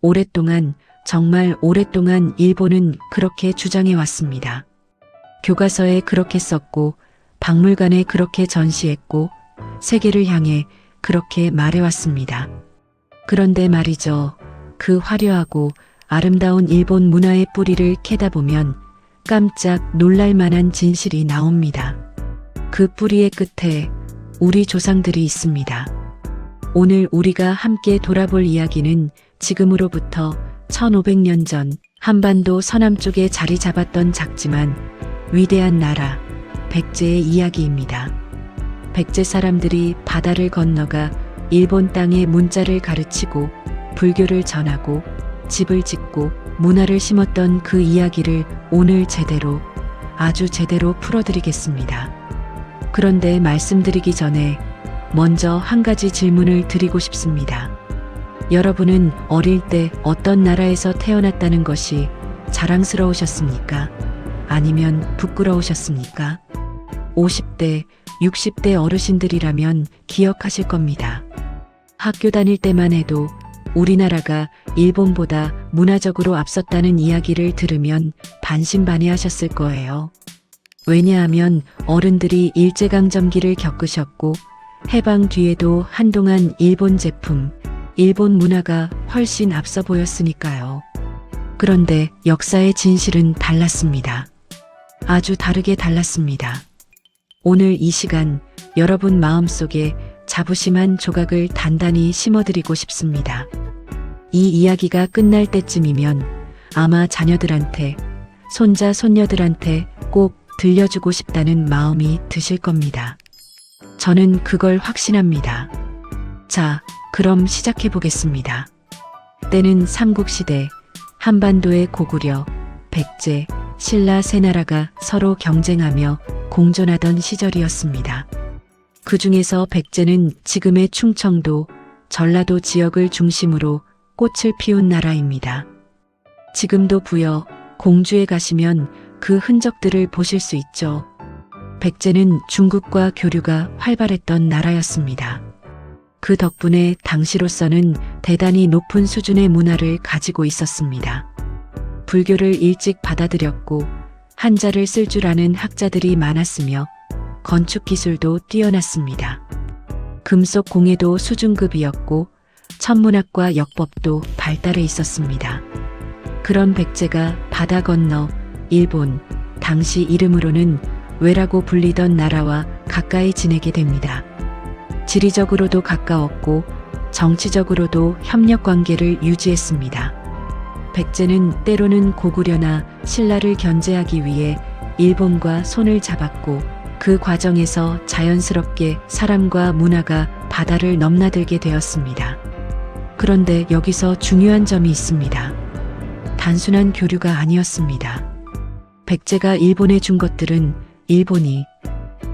오랫동안, 정말 오랫동안 일본은 그렇게 주장해 왔습니다. 교과서에 그렇게 썼고, 박물관에 그렇게 전시했고, 세계를 향해 그렇게 말해왔습니다. 그런데 말이죠. 그 화려하고 아름다운 일본 문화의 뿌리를 캐다 보면 깜짝 놀랄 만한 진실이 나옵니다. 그 뿌리의 끝에 우리 조상들이 있습니다. 오늘 우리가 함께 돌아볼 이야기는 지금으로부터 1500년 전 한반도 서남쪽에 자리 잡았던 작지만 위대한 나라 백제의 이야기입니다. 백제 사람들이 바다를 건너가 일본 땅에 문자를 가르치고 불교를 전하고 집을 짓고 문화를 심었던 그 이야기를 오늘 아주 제대로 풀어드리겠습니다. 그런데 말씀드리기 전에 먼저 한 가지 질문을 드리고 싶습니다. 여러분은 어릴 때 어떤 나라에서 태어났다는 것이 자랑스러우셨습니까? 아니면 부끄러우셨습니까? 50대, 60대 어르신들이라면 기억하실 겁니다. 학교 다닐 때만 해도 우리나라가 일본보다 문화적으로 앞섰다는 이야기를 들으면 반신반의하셨을 거예요. 왜냐하면 어른들이 일제강점기를 겪으셨고 해방 뒤에도 한동안 일본 제품, 일본 문화가 훨씬 앞서 보였으니까요. 그런데 역사의 진실은 달랐습니다. 아주 다르게 달랐습니다. 오늘 이 시간 여러분 마음속에 자부심한 조각을 단단히 심어드리고 싶습니다. 이 이야기가 끝날 때쯤이면 아마 자녀들한테, 손자, 손녀들한테 꼭 들려주고 싶다는 마음이 드실 겁니다. 저는 그걸 확신합니다. 자, 그럼 시작해 보겠습니다. 때는 삼국시대, 한반도의 고구려, 백제, 신라 세 나라가 서로 경쟁하며 공존하던 시절이었습니다. 그 중에서 백제는 지금의 충청도, 전라도 지역을 중심으로 꽃을 피운 나라입니다. 지금도 부여, 공주에 가시면 그 흔적들을 보실 수 있죠. 백제는 중국과 교류가 활발했던 나라였습니다. 그 덕분에 당시로서는 대단히 높은 수준의 문화를 가지고 있었습니다. 불교를 일찍 받아들였고 한자를 쓸 줄 아는 학자들이 많았으며 건축 기술도 뛰어났습니다. 금속 공예도 수준급이었고 천문학과 역법도 발달해 있었습니다. 그런 백제가 바다 건너 일본, 당시 이름으로는 외라고 불리던 나라와 가까이 지내게 됩니다. 지리적으로도 가까웠고 정치적으로도 협력 관계를 유지했습니다. 백제는 때로는 고구려나 신라를 견제하기 위해 일본과 손을 잡았고 그 과정에서 자연스럽게 사람과 문화가 바다를 넘나들게 되었습니다. 그런데 여기서 중요한 점이 있습니다. 단순한 교류가 아니었습니다. 백제가 일본에 준 것들은 일본이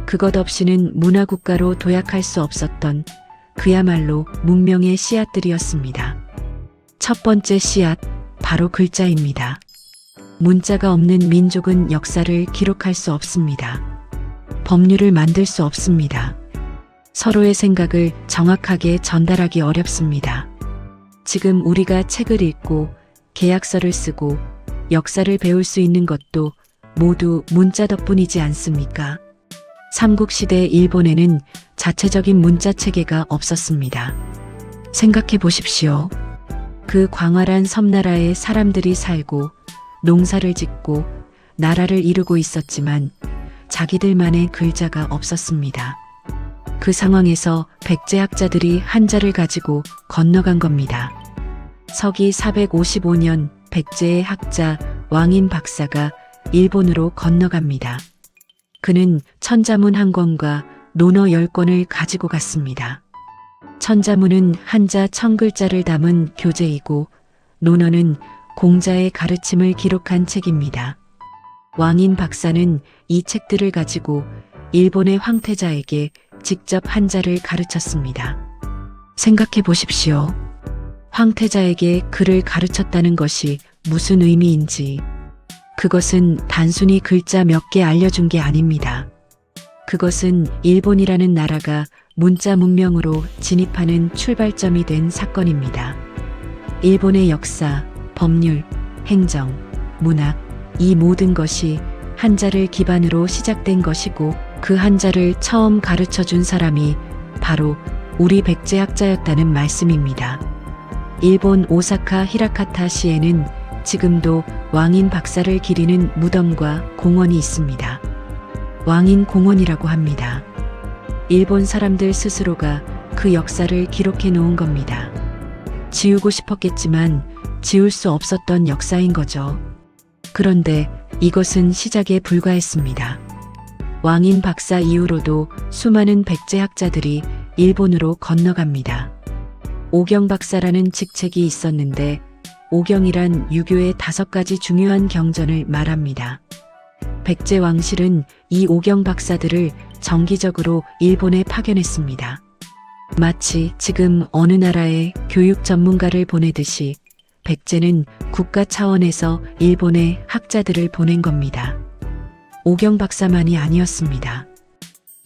그것 없이는 문화국가로 도약할 수 없었던 그야말로 문명의 씨앗들이었습니다. 첫 번째 씨앗, 바로 글자입니다. 문자가 없는 민족은 역사를 기록할 수 없습니다. 법률을 만들 수 없습니다. 서로의 생각을 정확하게 전달하기 어렵습니다. 지금 우리가 책을 읽고 계약서를 쓰고 역사를 배울 수 있는 것도 모두 문자 덕분이지 않습니까? 삼국시대 일본에는 자체적인 문자 체계가 없었습니다. 생각해 보십시오. 그 광활한 섬나라에 사람들이 살고 농사를 짓고 나라를 이루고 있었지만 자기들만의 글자가 없었습니다. 그 상황에서 백제 학자들이 한자를 가지고 건너간 겁니다. 서기 455년 백제의 학자 왕인 박사가 일본으로 건너갑니다. 그는 천자문 한 권과 논어 10권을 가지고 갔습니다. 천자문은 한자 1000글자를 담은 교재이고 논어는 공자의 가르침을 기록한 책입니다. 왕인 박사는 이 책들을 가지고 일본의 황태자에게 직접 한자를 가르쳤습니다. 생각해 보십시오. 황태자에게 글을 가르쳤다는 것이 무슨 의미인지. 그것은 단순히 글자 몇 개 알려준 게 아닙니다. 그것은 일본이라는 나라가 문자 문명으로 진입하는 출발점이 된 사건입니다. 일본의 역사, 법률, 행정, 문학, 이 모든 것이 한자를 기반으로 시작된 것이고 그 한자를 처음 가르쳐 준 사람이 바로 우리 백제학자였다는 말씀입니다. 일본 오사카 히라카타시에는 지금도 왕인 박사를 기리는 무덤과 공원이 있습니다. 왕인 공원이라고 합니다. 일본 사람들 스스로가 그 역사를 기록해 놓은 겁니다. 지우고 싶었겠지만 지울 수 없었던 역사인 거죠. 그런데 이것은 시작에 불과했습니다. 왕인 박사 이후로도 수많은 백제학자들이 일본으로 건너갑니다. 오경 박사라는 직책이 있었는데 오경이란 유교의 5가지 중요한 경전을 말합니다. 백제 왕실은 이 오경 박사들을 정기적으로 일본에 파견했습니다. 마치 지금 어느 나라에 교육 전문가를 보내듯이 백제는 국가 차원에서 일본에 학자들을 보낸 겁니다. 오경 박사만이 아니었습니다.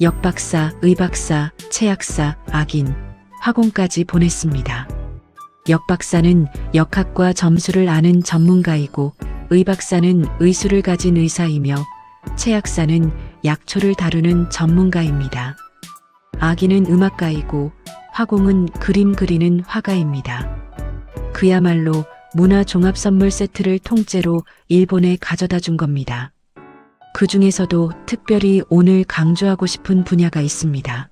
역박사, 의박사, 채학사, 악인, 화공까지 보냈습니다. 역박사는 역학과 점수를 아는 전문가이고 의박사는 의술을 가진 의사이며 채학사는 약초를 다루는 전문가입니다. 악인은 음악가이고 화공은 그림 그리는 화가입니다. 그야말로 문화 종합 선물 세트를 통째로 일본에 가져다 준 겁니다. 그 중에서도 특별히 오늘 강조하고 싶은 분야가 있습니다.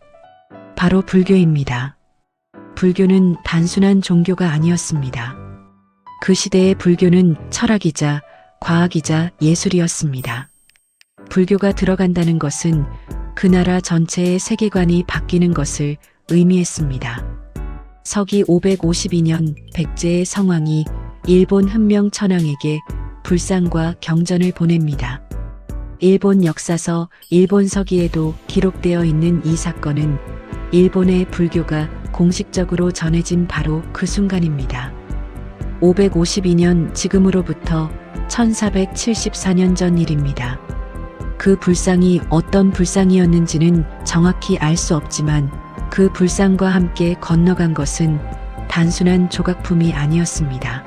바로 불교입니다. 불교는 단순한 종교가 아니었습니다. 그 시대의 불교는 철학이자 과학이자 예술이었습니다. 불교가 들어간다는 것은 그 나라 전체의 세계관이 바뀌는 것을 의미했습니다. 서기 552년 백제의 성왕이 일본 흠명 천황에게 불상과 경전을 보냅니다. 일본 역사서 일본 서기에도 기록되어 있는 이 사건은 일본의 불교가 공식적으로 전해진 바로 그 순간입니다. 552년 지금으로부터 1474년 전 일입니다. 그 불상이 어떤 불상이었는지는 정확히 알 수 없지만 그 불상과 함께 건너간 것은 단순한 조각품이 아니었습니다.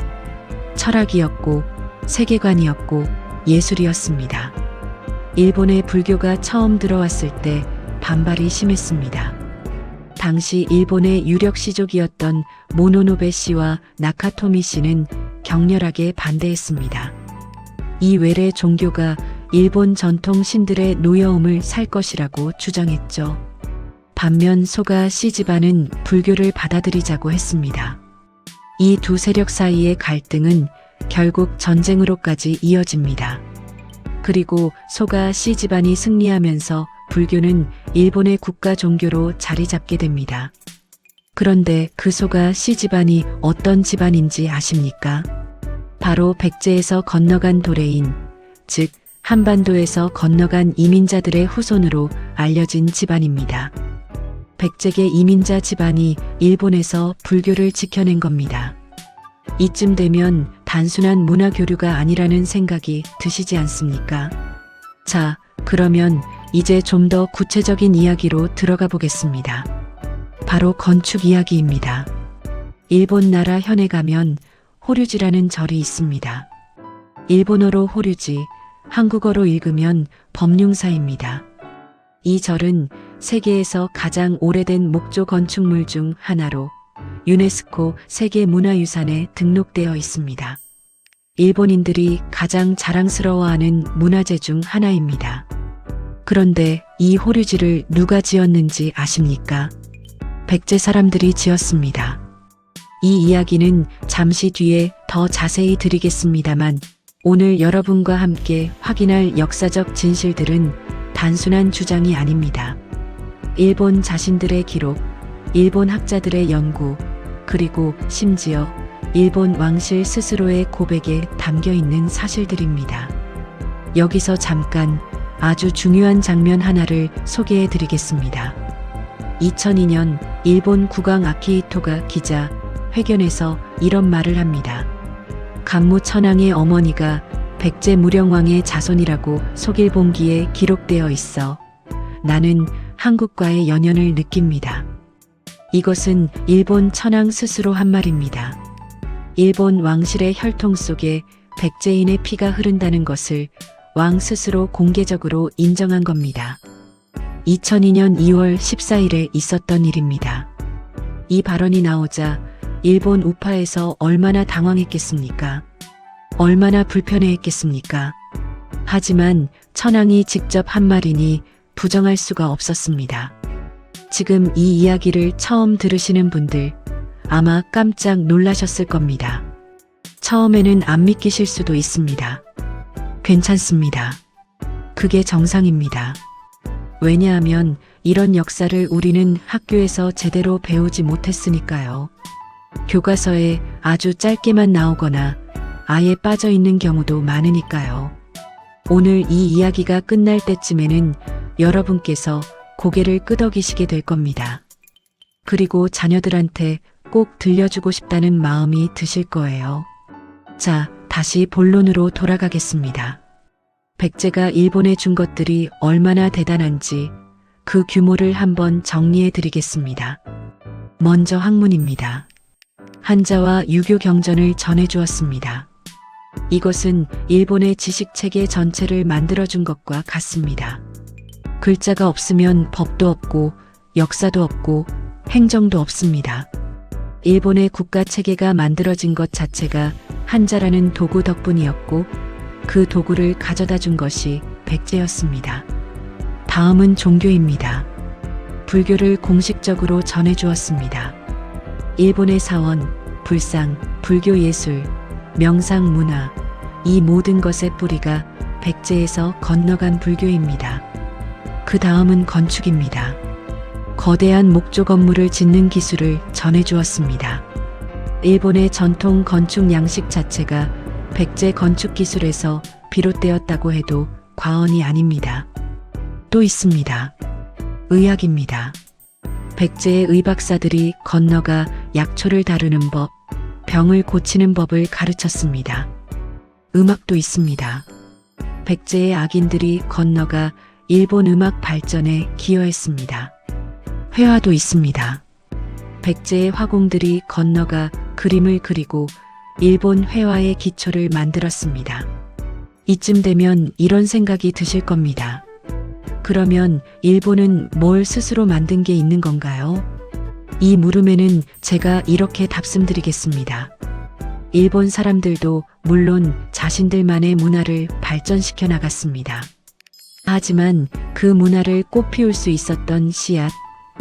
철학이었고 세계관이었고 예술이었습니다. 일본에 불교가 처음 들어왔을 때 반발이 심했습니다. 당시 일본의 유력 시족이었던 모노노베 씨와 나카토미 씨는 격렬하게 반대했습니다. 이 외래 종교가 일본 전통 신들의 노여움을 살 것이라고 주장했죠. 반면 소가 씨 집안은 불교를 받아들이자고 했습니다. 이 두 세력 사이의 갈등은 결국 전쟁으로까지 이어집니다. 그리고 소가 씨 집안이 승리하면서 불교는 일본의 국가 종교로 자리 잡게 됩니다. 그런데 그 소가 씨 집안이 어떤 집안인지 아십니까? 바로 백제에서 건너간 도레인, 즉 한반도에서 건너간 이민자들의 후손으로 알려진 집안입니다. 백제계 이민자 집안이 일본에서 불교를 지켜낸 겁니다. 이쯤 되면 단순한 문화 교류가 아니라는 생각이 드시지 않습니까? 자, 그러면 이제 좀 더 구체적인 이야기로 들어가 보겠습니다. 바로 건축 이야기입니다. 일본 나라 현에 가면 호류지라는 절이 있습니다. 일본어로 호류지, 한국어로 읽으면 법륜사입니다. 이 절은 세계에서 가장 오래된 목조 건축물 중 하나로 유네스코 세계문화유산에 등록되어 있습니다. 일본인들이 가장 자랑스러워하는 문화재 중 하나입니다. 그런데 이 호류지를 누가 지었는지 아십니까? 백제 사람들이 지었습니다. 이 이야기는 잠시 뒤에 더 자세히 드리겠습니다만 오늘 여러분과 함께 확인할 역사적 진실들은 단순한 주장이 아닙니다. 일본 자신들의 기록, 일본 학자들의 연구, 그리고 심지어 일본 왕실 스스로의 고백에 담겨 있는 사실들입니다. 여기서 잠깐 아주 중요한 장면 하나를 소개해 드리겠습니다. 2002년 일본 국왕 아키히토가 기자 회견에서 이런 말을 합니다. 간무 천황의 어머니가 백제 무령왕의 자손이라고 속일본기에 기록되어 있어 나는 한국과의 연연을 느낍니다. 이것은 일본 천황 스스로 한 말입니다. 일본 왕실의 혈통 속에 백제인의 피가 흐른다는 것을 왕 스스로 공개적으로 인정한 겁니다. 2002년 2월 14일에 있었던 일입니다. 이 발언이 나오자 일본 우파에서 얼마나 당황했겠습니까? 얼마나 불편해했겠습니까? 하지만 천황이 직접 한 말이니 부정할 수가 없었습니다. 지금 이 이야기를 처음 들으시는 분들 아마 깜짝 놀라셨을 겁니다. 처음에는 안 믿기실 수도 있습니다. 괜찮습니다. 그게 정상입니다. 왜냐하면 이런 역사를 우리는 학교에서 제대로 배우지 못했으니까요. 교과서에 아주 짧게만 나오거나 아예 빠져 있는 경우도 많으니까요. 오늘 이 이야기가 끝날 때쯤에는 여러분께서 고개를 끄덕이시게 될 겁니다. 그리고 자녀들한테 꼭 들려주고 싶다는 마음이 드실 거예요. 자, 다시 본론으로 돌아가겠습니다. 백제가 일본에 준 것들이 얼마나 대단한지 그 규모를 한번 정리해 드리겠습니다. 먼저 학문입니다. 한자와 유교 경전을 전해 주었습니다. 이것은 일본의 지식체계 전체를 만들어준 것과 같습니다. 글자가 없으면 법도 없고 역사도 없고 행정도 없습니다. 일본의 국가체계가 만들어진 것 자체가 한자라는 도구 덕분이었고 그 도구를 가져다 준 것이 백제였습니다. 다음은 종교입니다. 불교를 공식적으로 전해 주었습니다. 일본의 사원, 불상, 불교 예술, 명상 문화, 이 모든 것의 뿌리가 백제에서 건너간 불교입니다. 그 다음은 건축입니다. 거대한 목조 건물을 짓는 기술을 전해 주었습니다. 일본의 전통 건축 양식 자체가 백제 건축 기술에서 비롯되었다고 해도 과언이 아닙니다. 또 있습니다. 의학입니다. 백제의 의박사들이 건너가 약초를 다루는 법, 병을 고치는 법을 가르쳤습니다. 음악도 있습니다. 백제의 악인들이 건너가 일본 음악 발전에 기여했습니다. 회화도 있습니다. 백제의 화공들이 건너가 그림을 그리고 일본 회화의 기초를 만들었습니다. 이쯤 되면 이런 생각이 드실 겁니다. 그러면 일본은 뭘 스스로 만든 게 있는 건가요? 이 물음에는 제가 이렇게 답씀드리겠습니다. 일본 사람들도 물론 자신들만의 문화를 발전시켜 나갔습니다. 하지만 그 문화를 꽃피울 수 있었던 씨앗,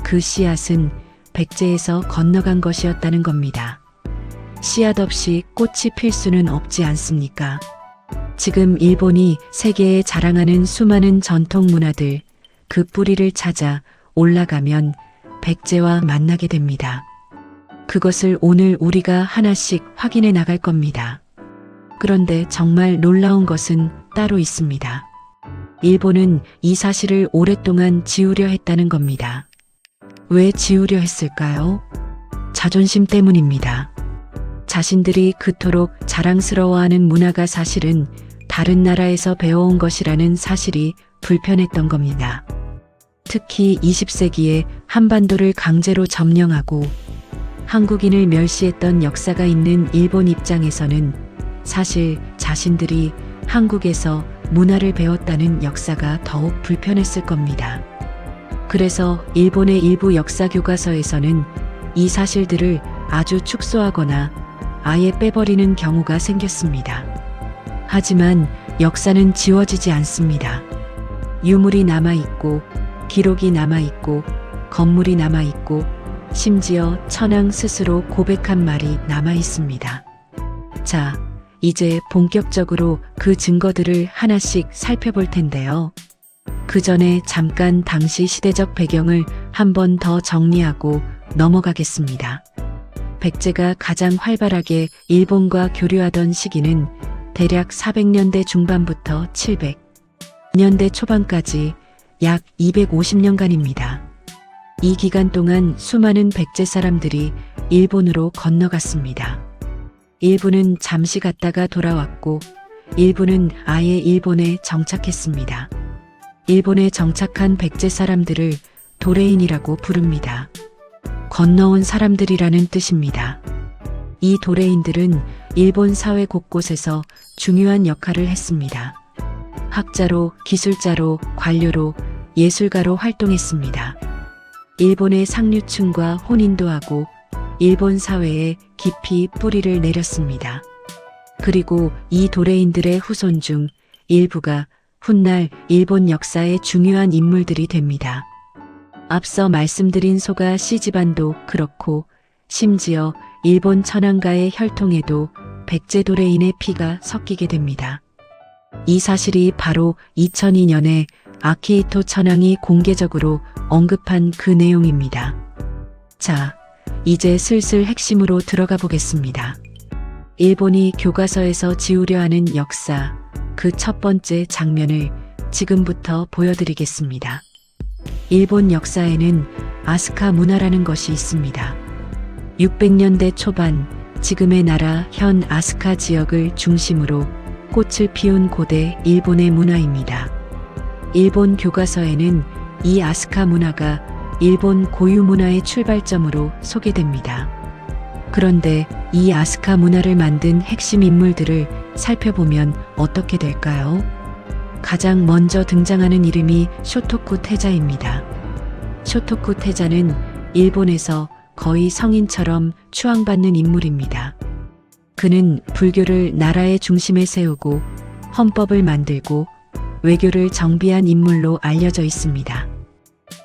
그 씨앗은 백제에서 건너간 것이었다는 겁니다. 씨앗 없이 꽃이 필 수는 없지 않습니까? 지금 일본이 세계에 자랑하는 수많은 전통 문화들, 그 뿌리를 찾아 올라가면 백제와 만나게 됩니다. 그것을 오늘 우리가 하나씩 확인해 나갈 겁니다. 그런데 정말 놀라운 것은 따로 있습니다. 일본은 이 사실을 오랫동안 지우려 했다는 겁니다. 왜 지우려 했을까요? 자존심 때문입니다. 자신들이 그토록 자랑스러워하는 문화가 사실은 다른 나라에서 배워온 것이라는 사실이 불편했던 겁니다. 특히 20세기에 한반도를 강제로 점령하고 한국인을 멸시했던 역사가 있는 일본 입장에서는 사실 자신들이 한국에서 문화를 배웠다는 역사가 더욱 불편했을 겁니다. 그래서 일본의 일부 역사 교과서에서는 이 사실들을 아주 축소하거나 아예 빼버리는 경우가 생겼습니다. 하지만 역사는 지워지지 않습니다. 유물이 남아있고 기록이 남아있고 건물이 남아있고 심지어 천황 스스로 고백한 말이 남아있습니다. 자, 이제 본격적으로 그 증거들을 하나씩 살펴볼 텐데요. 그 전에 잠깐 당시 시대적 배경을 한 번 더 정리하고 넘어가겠습니다. 백제가 가장 활발하게 일본과 교류하던 시기는 대략 400년대 중반부터 700년대 초반까지 약 250년간입니다. 이 기간 동안 수많은 백제 사람들이 일본으로 건너갔습니다. 일부는 잠시 갔다가 돌아왔고 일부는 아예 일본에 정착했습니다. 일본에 정착한 백제 사람들을 도레인이라고 부릅니다. 건너온 사람들이라는 뜻입니다. 이 도레인들은 일본 사회 곳곳에서 중요한 역할을 했습니다. 학자로, 기술자로, 관료로, 예술가로 활동했습니다. 일본의 상류층과 혼인도 하고 일본 사회에 깊이 뿌리를 내렸습니다. 그리고 이 도레인들의 후손 중 일부가 훗날 일본 역사의 중요한 인물들이 됩니다. 앞서 말씀드린 소가 씨집안도 그렇고 심지어 일본 천황가의 혈통에도 백제 도레인의 피가 섞이게 됩니다. 이 사실이 바로 2002년에 아키히토 천황이 공개적으로 언급한 그 내용입니다. 자, 이제 슬슬 핵심으로 들어가 보겠습니다. 일본이 교과서에서 지우려 하는 역사, 그 첫 번째 장면을 지금부터 보여드리겠습니다. 일본 역사에는 아스카 문화라는 것이 있습니다. 600년대 초반 지금의 나라 현 아스카 지역을 중심으로 꽃을 피운 고대 일본의 문화입니다. 일본 교과서에는 이 아스카 문화가 일본 고유 문화의 출발점으로 소개됩니다. 그런데 이 아스카 문화를 만든 핵심 인물들을 살펴보면 어떻게 될까요? 가장 먼저 등장하는 이름이 쇼토쿠 태자입니다. 쇼토쿠 태자는 일본에서 거의 성인처럼 추앙받는 인물입니다. 그는 불교를 나라의 중심에 세우고 헌법을 만들고 외교를 정비한 인물로 알려져 있습니다.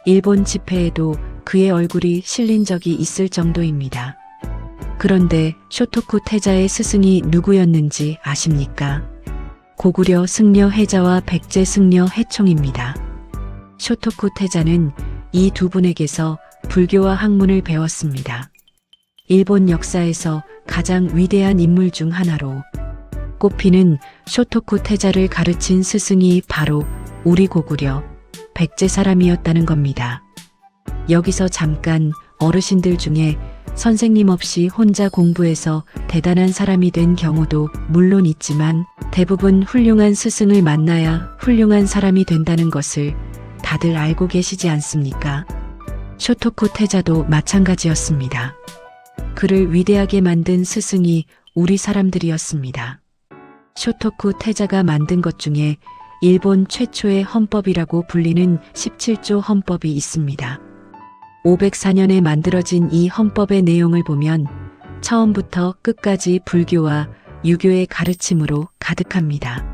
일본 지폐에도 그의 얼굴이 실린 적이 있을 정도입니다. 그런데 쇼토쿠 태자의 스승이 누구였는지 아십니까? 고구려 승려 해자와 백제 승려 해총입니다. 쇼토쿠 태자는 이 두 분에게서 불교와 학문을 배웠습니다. 일본 역사에서 가장 위대한 인물 중 하나로 꼽히는 쇼토쿠 태자를 가르친 스승이 바로 우리 고구려, 백제 사람이었다는 겁니다. 여기서 잠깐 어르신들 중에 선생님 없이 혼자 공부해서 대단한 사람이 된 경우도 물론 있지만 대부분 훌륭한 스승을 만나야 훌륭한 사람이 된다는 것을 다들 알고 계시지 않습니까? 쇼토쿠 태자도 마찬가지였습니다. 그를 위대하게 만든 스승이 우리 사람들이었습니다. 쇼토쿠 태자가 만든 것 중에 일본 최초의 헌법이라고 불리는 17조 헌법이 있습니다. 504년에 만들어진 이 헌법의 내용을 보면 처음부터 끝까지 불교와 유교의 가르침으로 가득합니다.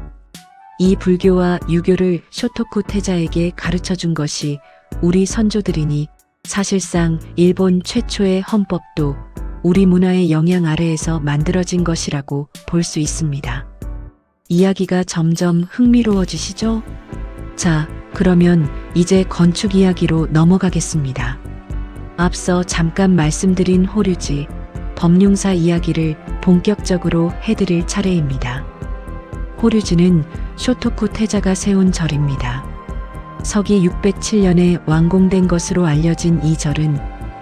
이 불교와 유교를 쇼토쿠 태자에게 가르쳐 준 것이 우리 선조들이니 사실상 일본 최초의 헌법도 우리 문화의 영향 아래에서 만들어진 것이라고 볼 수 있습니다. 이야기가 점점 흥미로워지시죠? 자, 그러면 이제 건축 이야기로 넘어가겠습니다. 앞서 잠깐 말씀드린 호류지, 법룡사 이야기를 본격적으로 해드릴 차례입니다. 호류지는 쇼토쿠 태자가 세운 절입니다. 서기 607년에 완공된 것으로 알려진 이 절은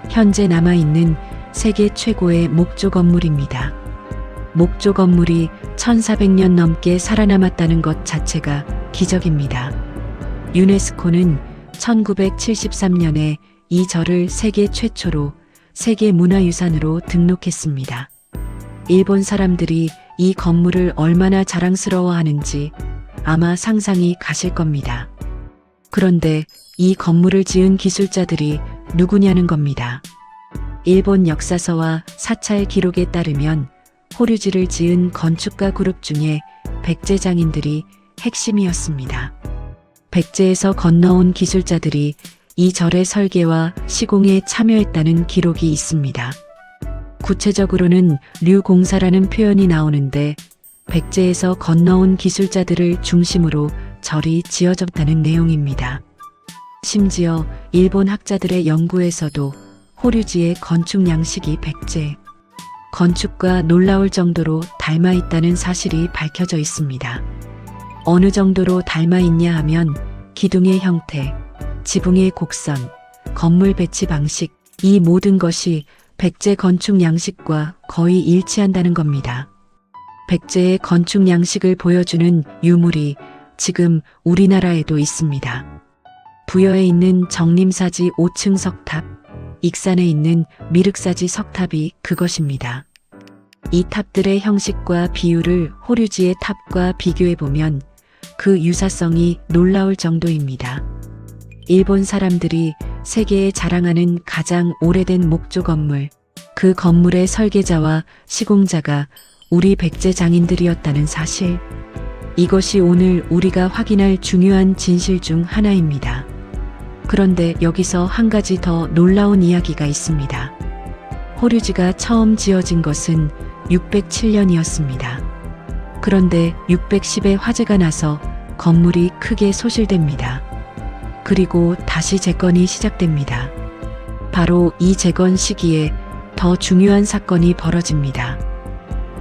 현재 남아있는 세계 최고의 목조 건물입니다. 목조 건물이 1400년 넘게 살아남았다는 것 자체가 기적입니다. 유네스코는 1973년에 이 절을 세계 최초로 세계문화유산으로 등록했습니다. 일본 사람들이 이 건물을 얼마나 자랑스러워하는지 아마 상상이 가실 겁니다. 그런데 이 건물을 지은 기술자들이 누구냐는 겁니다. 일본 역사서와 사찰 기록에 따르면 호류지를 지은 건축가 그룹 중에 백제 장인들이 핵심이었습니다. 백제에서 건너온 기술자들이 이 절의 설계와 시공에 참여했다는 기록이 있습니다. 구체적으로는 류공사라는 표현이 나오는데 백제에서 건너온 기술자들을 중심으로 절이 지어졌다는 내용입니다. 심지어 일본 학자들의 연구에서도 호류지의 건축 양식이 백제 건축과 놀라울 정도로 닮아 있다는 사실이 밝혀져 있습니다. 어느 정도로 닮아 있냐 하면 기둥의 형태, 지붕의 곡선, 건물 배치 방식, 이 모든 것이 백제 건축 양식과 거의 일치한다는 겁니다. 백제의 건축 양식을 보여주는 유물이 지금 우리나라에도 있습니다. 부여에 있는 정림사지 5층 석탑, 익산에 있는 미륵사지 석탑이 그것입니다. 이 탑들의 형식과 비율을 호류지의 탑과 비교해보면 그 유사성이 놀라울 정도입니다. 일본 사람들이 세계에 자랑하는 가장 오래된 목조 건물, 그 건물의 설계자와 시공자가 우리 백제 장인들이었다는 사실, 이것이 오늘 우리가 확인할 중요한 진실 중 하나입니다. 그런데 여기서 한 가지 더 놀라운 이야기가 있습니다. 호류지가 처음 지어진 것은 607년이었습니다. 그런데 610에 화재가 나서 건물이 크게 소실됩니다. 그리고 다시 재건이 시작됩니다. 바로 이 재건 시기에 더 중요한 사건이 벌어집니다.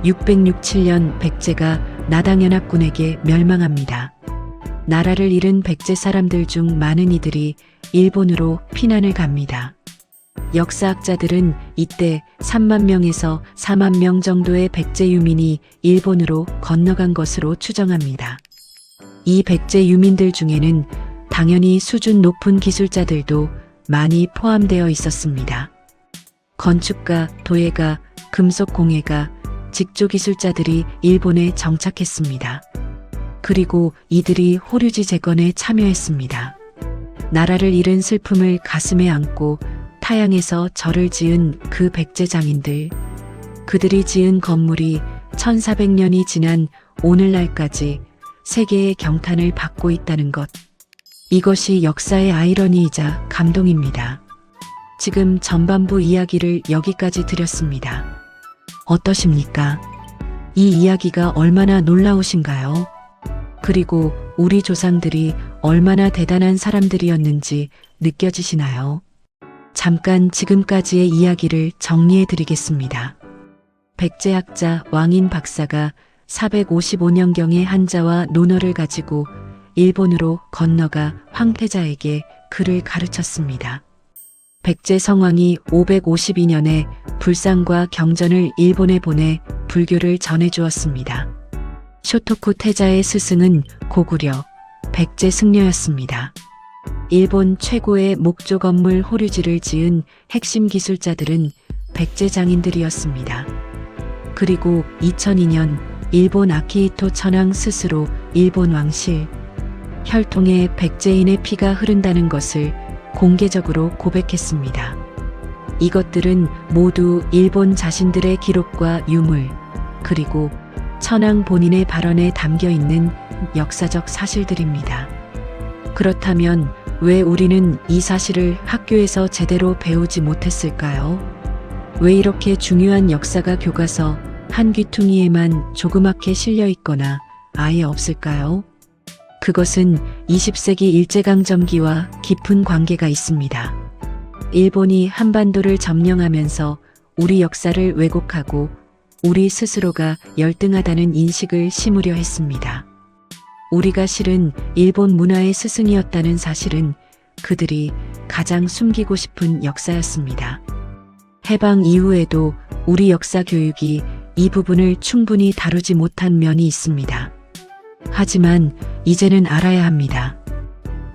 667년 백제가 나당연합군에게 멸망합니다. 나라를 잃은 백제 사람들 중 많은 이들이 일본으로 피난을 갑니다. 역사학자들은 이때 3만 명에서 4만 명 정도의 백제 유민이 일본으로 건너간 것으로 추정합니다. 이 백제 유민들 중에는 당연히 수준 높은 기술자들도 많이 포함되어 있었습니다. 건축가, 도예가, 금속공예가, 직조기술자들이 일본에 정착했습니다. 그리고 이들이 호류지 재건에 참여했습니다. 나라를 잃은 슬픔을 가슴에 안고 타양에서 절을 지은 그 백제 장인들, 그들이 지은 건물이 1400년이 지난 오늘날까지 세계의 경탄을 받고 있다는 것, 이것이 역사의 아이러니이자 감동입니다. 지금 전반부 이야기를 여기까지 드렸습니다. 어떠십니까? 이 이야기가 얼마나 놀라우신가요? 그리고 우리 조상들이 얼마나 대단한 사람들이었는지 느껴지시나요? 잠깐 지금까지의 이야기를 정리해 드리겠습니다. 백제학자 왕인 박사가 455년경에 한자와 논어를 가지고 일본으로 건너가 황태자에게 글을 가르쳤습니다. 백제 성왕이 552년에 불상과 경전을 일본에 보내 불교를 전해주었습니다. 쇼토쿠 태자의 스승은 고구려 백제 승려였습니다. 일본 최고의 목조 건물 호류지를 지은 핵심 기술자들은 백제 장인들이었습니다. 그리고 2002년 일본 아키히토 천황 스스로 일본 왕실 혈통에 백제인의 피가 흐른다는 것을 공개적으로 고백했습니다. 이것들은 모두 일본 자신들의 기록과 유물, 그리고 천황 본인의 발언에 담겨 있는 역사적 사실들입니다. 그렇다면 왜 우리는 이 사실을 학교에서 제대로 배우지 못했을까요? 왜 이렇게 중요한 역사가 교과서 한 귀퉁이에만 조그맣게 실려 있거나 아예 없을까요? 그것은 20세기 일제강점기와 깊은 관계가 있습니다. 일본이 한반도를 점령하면서 우리 역사를 왜곡하고 우리 스스로가 열등하다는 인식을 심으려 했습니다. 우리가 실은 일본 문화의 스승이었다는 사실은 그들이 가장 숨기고 싶은 역사였습니다. 해방 이후에도 우리 역사 교육이 이 부분을 충분히 다루지 못한 면이 있습니다. 하지만 이제는 알아야 합니다.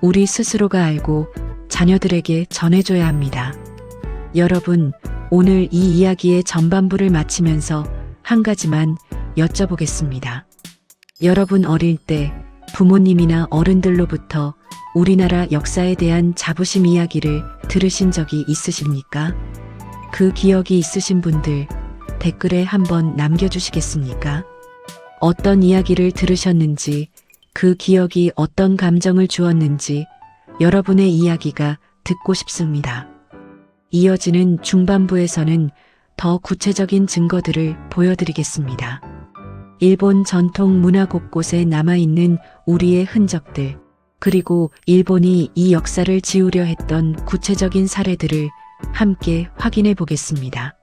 우리 스스로가 알고 자녀들에게 전해줘야 합니다. 여러분, 오늘 이 이야기의 전반부를 마치면서 한 가지만 여쭤보겠습니다. 여러분 어릴 때 부모님이나 어른들로부터 우리나라 역사에 대한 자부심 이야기를 들으신 적이 있으십니까? 그 기억이 있으신 분들 댓글에 한번 남겨주시겠습니까? 어떤 이야기를 들으셨는지, 그 기억이 어떤 감정을 주었는지 여러분의 이야기가 듣고 싶습니다. 이어지는 중반부에서는 더 구체적인 증거들을 보여드리겠습니다. 일본 전통 문화 곳곳에 남아있는 우리의 흔적들, 그리고 일본이 이 역사를 지우려 했던 구체적인 사례들을 함께 확인해 보겠습니다.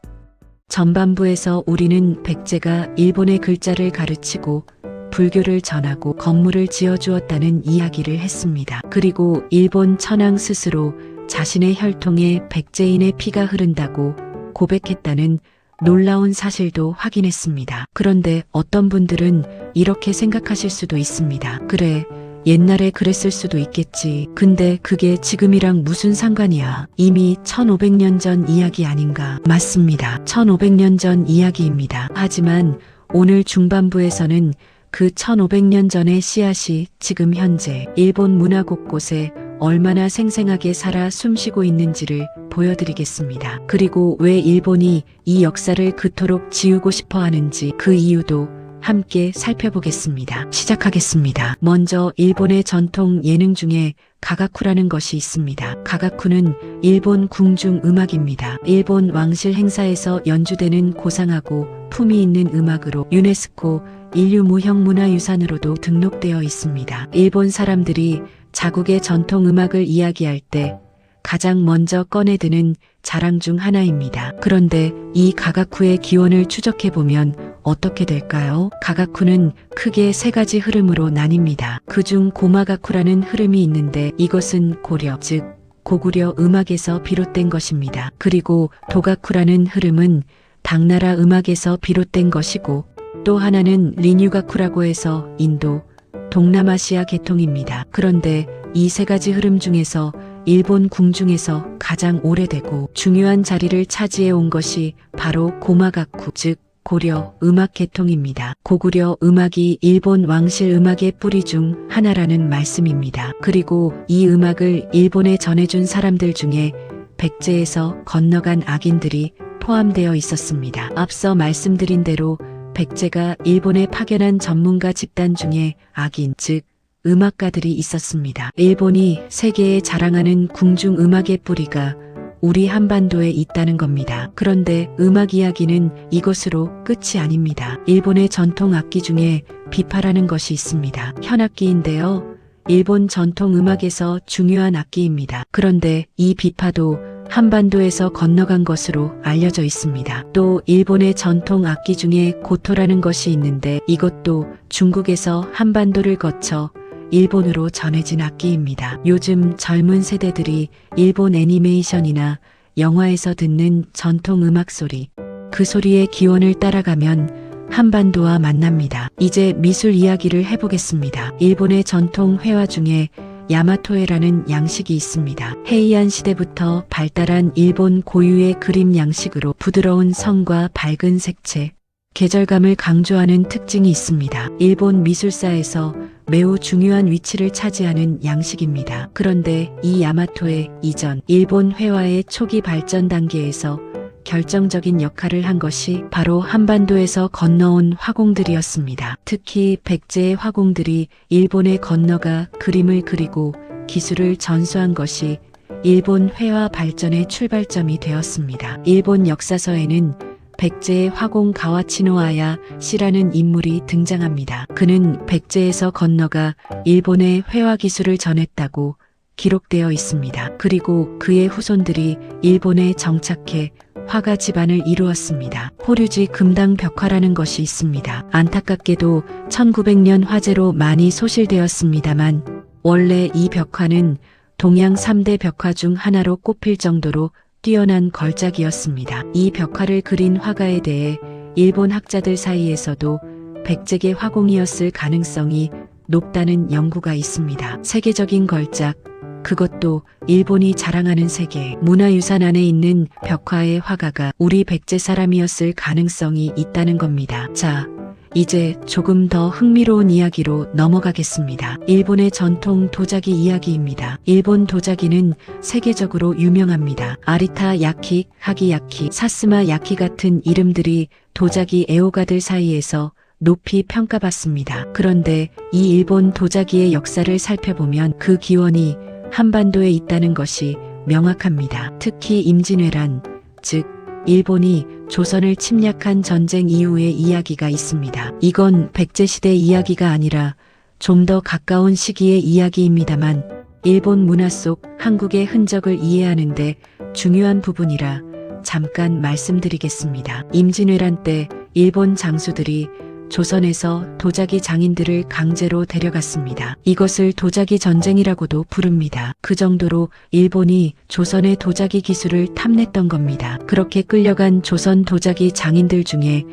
전반부에서 우리는 백제가 일본의 글자를 가르치고 불교를 전하고 건물을 지어주었다는 이야기를 했습니다. 그리고 일본 천황 스스로 자신의 혈통에 백제인의 피가 흐른다고 고백했다는 놀라운 사실도 확인했습니다. 그런데 어떤 분들은 이렇게 생각하실 수도 있습니다. 그래, 옛날에 그랬을 수도 있겠지. 근데 그게 지금이랑 무슨 상관이야. 이미 1500년 전 이야기 아닌가. 맞습니다. 1500년 전 이야기입니다. 하지만 오늘 중반부에서는 그 1500년 전의 씨앗이 지금 현재 일본 문화 곳곳에 얼마나 생생하게 살아 숨쉬고 있는지를 보여드리겠습니다. 그리고 왜 일본이 이 역사를 그토록 지우고 싶어 하는지 그 이유도 함께 살펴보겠습니다. 시작하겠습니다. 먼저 일본의 전통 예능 중에 가가쿠라는 것이 있습니다. 가가쿠는 일본 궁중 음악입니다. 일본 왕실 행사에서 연주되는 고상하고 품위 있는 음악으로 유네스코 인류 무형문화유산으로도 등록되어 있습니다. 일본 사람들이 자국의 전통 음악을 이야기할 때 가장 먼저 꺼내드는 자랑 중 하나입니다. 그런데 이 가가쿠의 기원을 추적해보면 어떻게 될까요? 가가쿠는 크게 세 가지 흐름으로 나뉩니다. 그중 고마가쿠라는 흐름이 있는데 이것은 고려, 즉 고구려 음악에서 비롯된 것입니다. 그리고 도가쿠라는 흐름은 당나라 음악에서 비롯된 것이고 또 하나는 린유가쿠라고 해서 인도, 동남아시아 계통입니다. 그런데 이 세 가지 흐름 중에서 일본 궁중에서 가장 오래되고 중요한 자리를 차지해 온 것이 바로 고마가쿠, 즉 고려 음악 계통입니다. 고구려 음악이 일본 왕실 음악의 뿌리 중 하나라는 말씀입니다. 그리고 이 음악을 일본에 전해준 사람들 중에 백제에서 건너간 악인들이 포함되어 있었습니다. 앞서 말씀드린 대로 백제가 일본에 파견한 전문가 집단 중에 악인, 즉 음악가들이 있었습니다. 일본이 세계에 자랑하는 궁중 음악의 뿌리가 우리 한반도에 있다는 겁니다. 그런데 음악 이야기는 이것으로 끝이 아닙니다. 일본의 전통 악기 중에 비파라는 것이 있습니다. 현악기인데요. 일본 전통 음악에서 중요한 악기입니다. 그런데 이 비파도 한반도에서 건너간 것으로 알려져 있습니다. 또 일본의 전통 악기 중에 고토라는 것이 있는데 이것도 중국에서 한반도를 거쳐 일본으로 전해진 악기입니다. 요즘 젊은 세대들이 일본 애니메이션이나 영화에서 듣는 전통 음악 소리, 그 소리의 기원을 따라가면 한반도와 만납니다. 이제 미술 이야기를 해보겠습니다. 일본의 전통 회화 중에 야마토에라는 양식이 있습니다. 헤이안 시대부터 발달한 일본 고유의 그림 양식으로 부드러운 선과 밝은 색채, 계절감을 강조하는 특징이 있습니다. 일본 미술사에서 매우 중요한 위치를 차지하는 양식입니다. 그런데 이 야마토에 이전 일본 회화의 초기 발전 단계에서 결정적인 역할을 한 것이 바로 한반도에서 건너온 화공들이었습니다. 특히 백제의 화공들이 일본에 건너가 그림을 그리고 기술을 전수한 것이 일본 회화 발전의 출발점이 되었습니다. 일본 역사서에는 백제의 화공 가와치노아야 씨라는 인물이 등장합니다. 그는 백제에서 건너가 일본의 회화 기술을 전했다고 기록되어 있습니다. 그리고 그의 후손들이 일본에 정착해 화가 집안을 이루었습니다. 호류지 금당 벽화라는 것이 있습니다. 안타깝게도 1900년 화재로 많이 소실되었습니다만 원래 이 벽화는 동양 3대 벽화 중 하나로 꼽힐 정도로 뛰어난 걸작이었습니다. 이 벽화를 그린 화가에 대해 일본 학자들 사이에서도 백제계 화공이었을 가능성이 높다는 연구가 있습니다. 세계적인 걸작, 그것도 일본이 자랑하는 세계 문화유산 안에 있는 벽화의 화가가 우리 백제 사람이었을 가능성이 있다는 겁니다. 자, 이제 조금 더 흥미로운 이야기로 넘어가겠습니다. 일본의 전통 도자기 이야기입니다. 일본 도자기는 세계적으로 유명합니다. 아리타 야키, 하기 야키, 사스마 야키 같은 이름들이 도자기 애호가들 사이에서 높이 평가받습니다. 그런데 이 일본 도자기의 역사를 살펴보면 그 기원이 한반도에 있다는 것이 명확합니다. 특히 임진왜란, 즉 일본이 조선을 침략한 전쟁 이후의 이야기가 있습니다. 이건 백제시대 이야기가 아니라 좀 더 가까운 시기의 이야기입니다만 일본 문화 속 한국의 흔적을 이해하는데 중요한 부분이라 잠깐 말씀드리겠습니다. 임진왜란 때 일본 장수들이 조선에서 도자기 장인들을 강제로 데려갔습니다. 이것을 도자기 전쟁이라고도 부릅니다. 그 정도로 일본이 조선의 도자기 기술을 탐냈던 겁니다. 그렇게 끌려간 조선 도자기 장인들 중에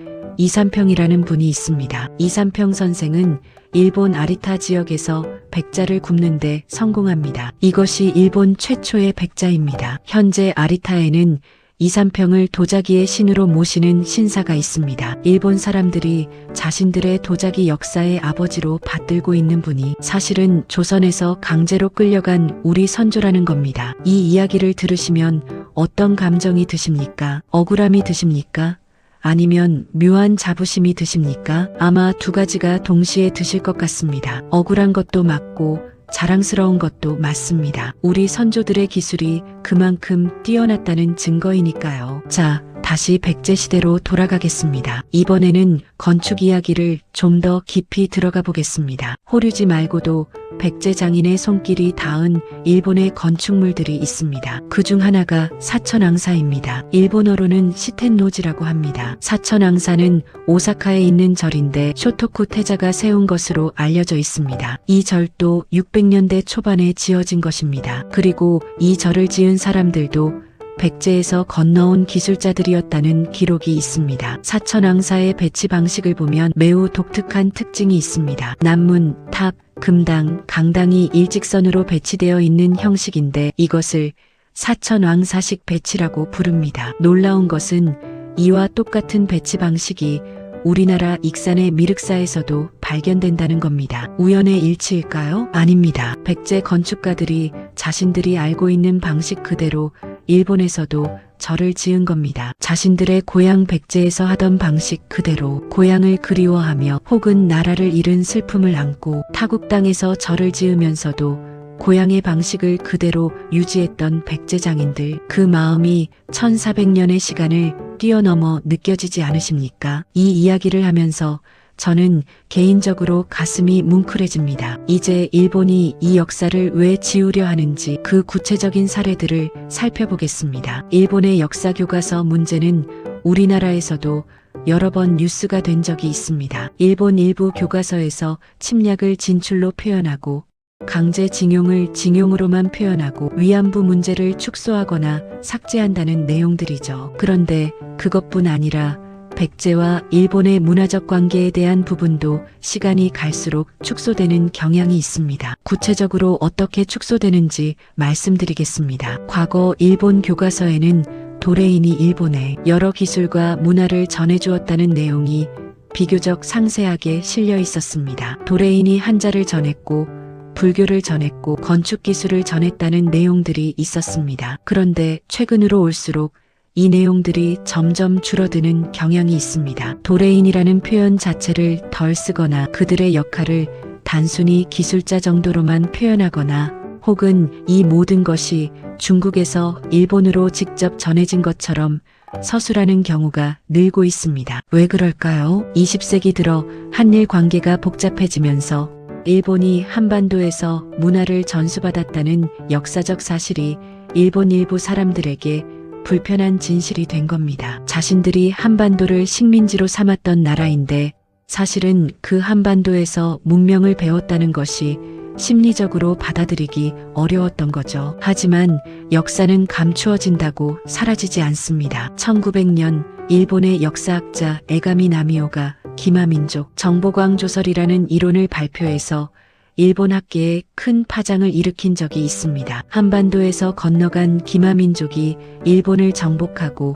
이삼평이라는 분이 있습니다. 이삼평 선생은 일본 아리타 지역에서 백자를 굽는데 성공합니다. 이것이 일본 최초의 백자입니다. 현재 아리타에는 이삼평을 도자기의 신으로 모시는 신사가 있습니다. 일본 사람들이 자신들의 도자기 역사의 아버지로 받들고 있는 분이 사실은 조선에서 강제로 끌려간 우리 선조라는 겁니다. 이 이야기를 들으시면 어떤 감정이 드십니까? 억울함이 드십니까? 아니면 묘한 자부심이 드십니까? 아마 두 가지가 동시에 드실 것 같습니다. 억울한 것도 맞고 자랑스러운 것도 맞습니다. 우리 선조들의 기술이 그만큼 뛰어났다는 증거이니까요. 자, 다시 백제시대로 돌아가겠습니다. 이번에는 건축 이야기를 좀 더 깊이 들어가 보겠습니다. 호류지 말고도 백제 장인의 손길이 닿은 일본의 건축물들이 있습니다. 그중 하나가 사천왕사입니다. 일본어로는 시텐노지라고 합니다. 사천왕사는 오사카에 있는 절인데 쇼토쿠 태자가 세운 것으로 알려져 있습니다. 이 절도 600년대 초반에 지어진 것입니다. 그리고 이 절을 지은 사람들도 백제에서 건너온 기술자들이었다는 기록이 있습니다. 사천왕사의 배치 방식을 보면 매우 독특한 특징이 있습니다. 난문, 탑, 금당, 강당이 일직선으로 배치되어 있는 형식인데 이것을 사천왕사식 배치라고 부릅니다. 놀라운 것은 이와 똑같은 배치 방식이 우리나라 익산의 미륵사에서도 발견된다는 겁니다. 우연의 일치일까요? 아닙니다. 백제 건축가들이 자신들이 알고 있는 방식 그대로 일본에서도 절을 지은 겁니다. 자신들의 고향 백제에서 하던 방식 그대로 고향을 그리워하며 혹은 나라를 잃은 슬픔을 안고 타국 땅에서 절을 지으면서도 고향의 방식을 그대로 유지했던 백제 장인들, 그 마음이 1400년의 시간을 뛰어넘어 느껴지지 않으십니까? 이 이야기를 하면서 저는 개인적으로 가슴이 뭉클해집니다. 이제 일본이 이 역사를 왜 지우려 하는지 그 구체적인 사례들을 살펴보겠습니다. 일본의 역사 교과서 문제는 우리나라에서도 여러 번 뉴스가 된 적이 있습니다. 일본 일부 교과서에서 침략을 진출로 표현하고 강제징용을 징용으로만 표현하고 위안부 문제를 축소하거나 삭제한다는 내용들이죠. 그런데 그것뿐 아니라 백제와 일본의 문화적 관계에 대한 부분도 시간이 갈수록 축소되는 경향이 있습니다. 구체적으로 어떻게 축소되는지 말씀드리겠습니다. 과거 일본 교과서에는 도레인이 일본의 여러 기술과 문화를 전해주었다는 내용이 비교적 상세하게 실려 있었습니다. 도레인이 한자를 전했고 불교를 전했고 건축 기술을 전했다는 내용들이 있었습니다. 그런데 최근으로 올수록 이 내용들이 점점 줄어드는 경향이 있습니다. 도레인이라는 표현 자체를 덜 쓰거나 그들의 역할을 단순히 기술자 정도로만 표현하거나 혹은 이 모든 것이 중국에서 일본으로 직접 전해진 것처럼 서술하는 경우가 늘고 있습니다. 왜 그럴까요? 20세기 들어 한일 관계가 복잡해지면서 일본이 한반도에서 문화를 전수받았다는 역사적 사실이 일본 일부 사람들에게 불편한 진실이 된 겁니다. 자신들이 한반도를 식민지로 삼았던 나라인데 사실은 그 한반도에서 문명을 배웠다는 것이 심리적으로 받아들이기 어려웠던 거죠. 하지만 역사는 감추어진다고 사라지지 않습니다. 1900년 일본의 역사학자 에가미 나미오가 기마민족 정보광조설이라는 이론을 발표해서 일본 학계에 큰 파장을 일으킨 적이 있습니다. 한반도에서 건너간 기마민족이 일본을 정복하고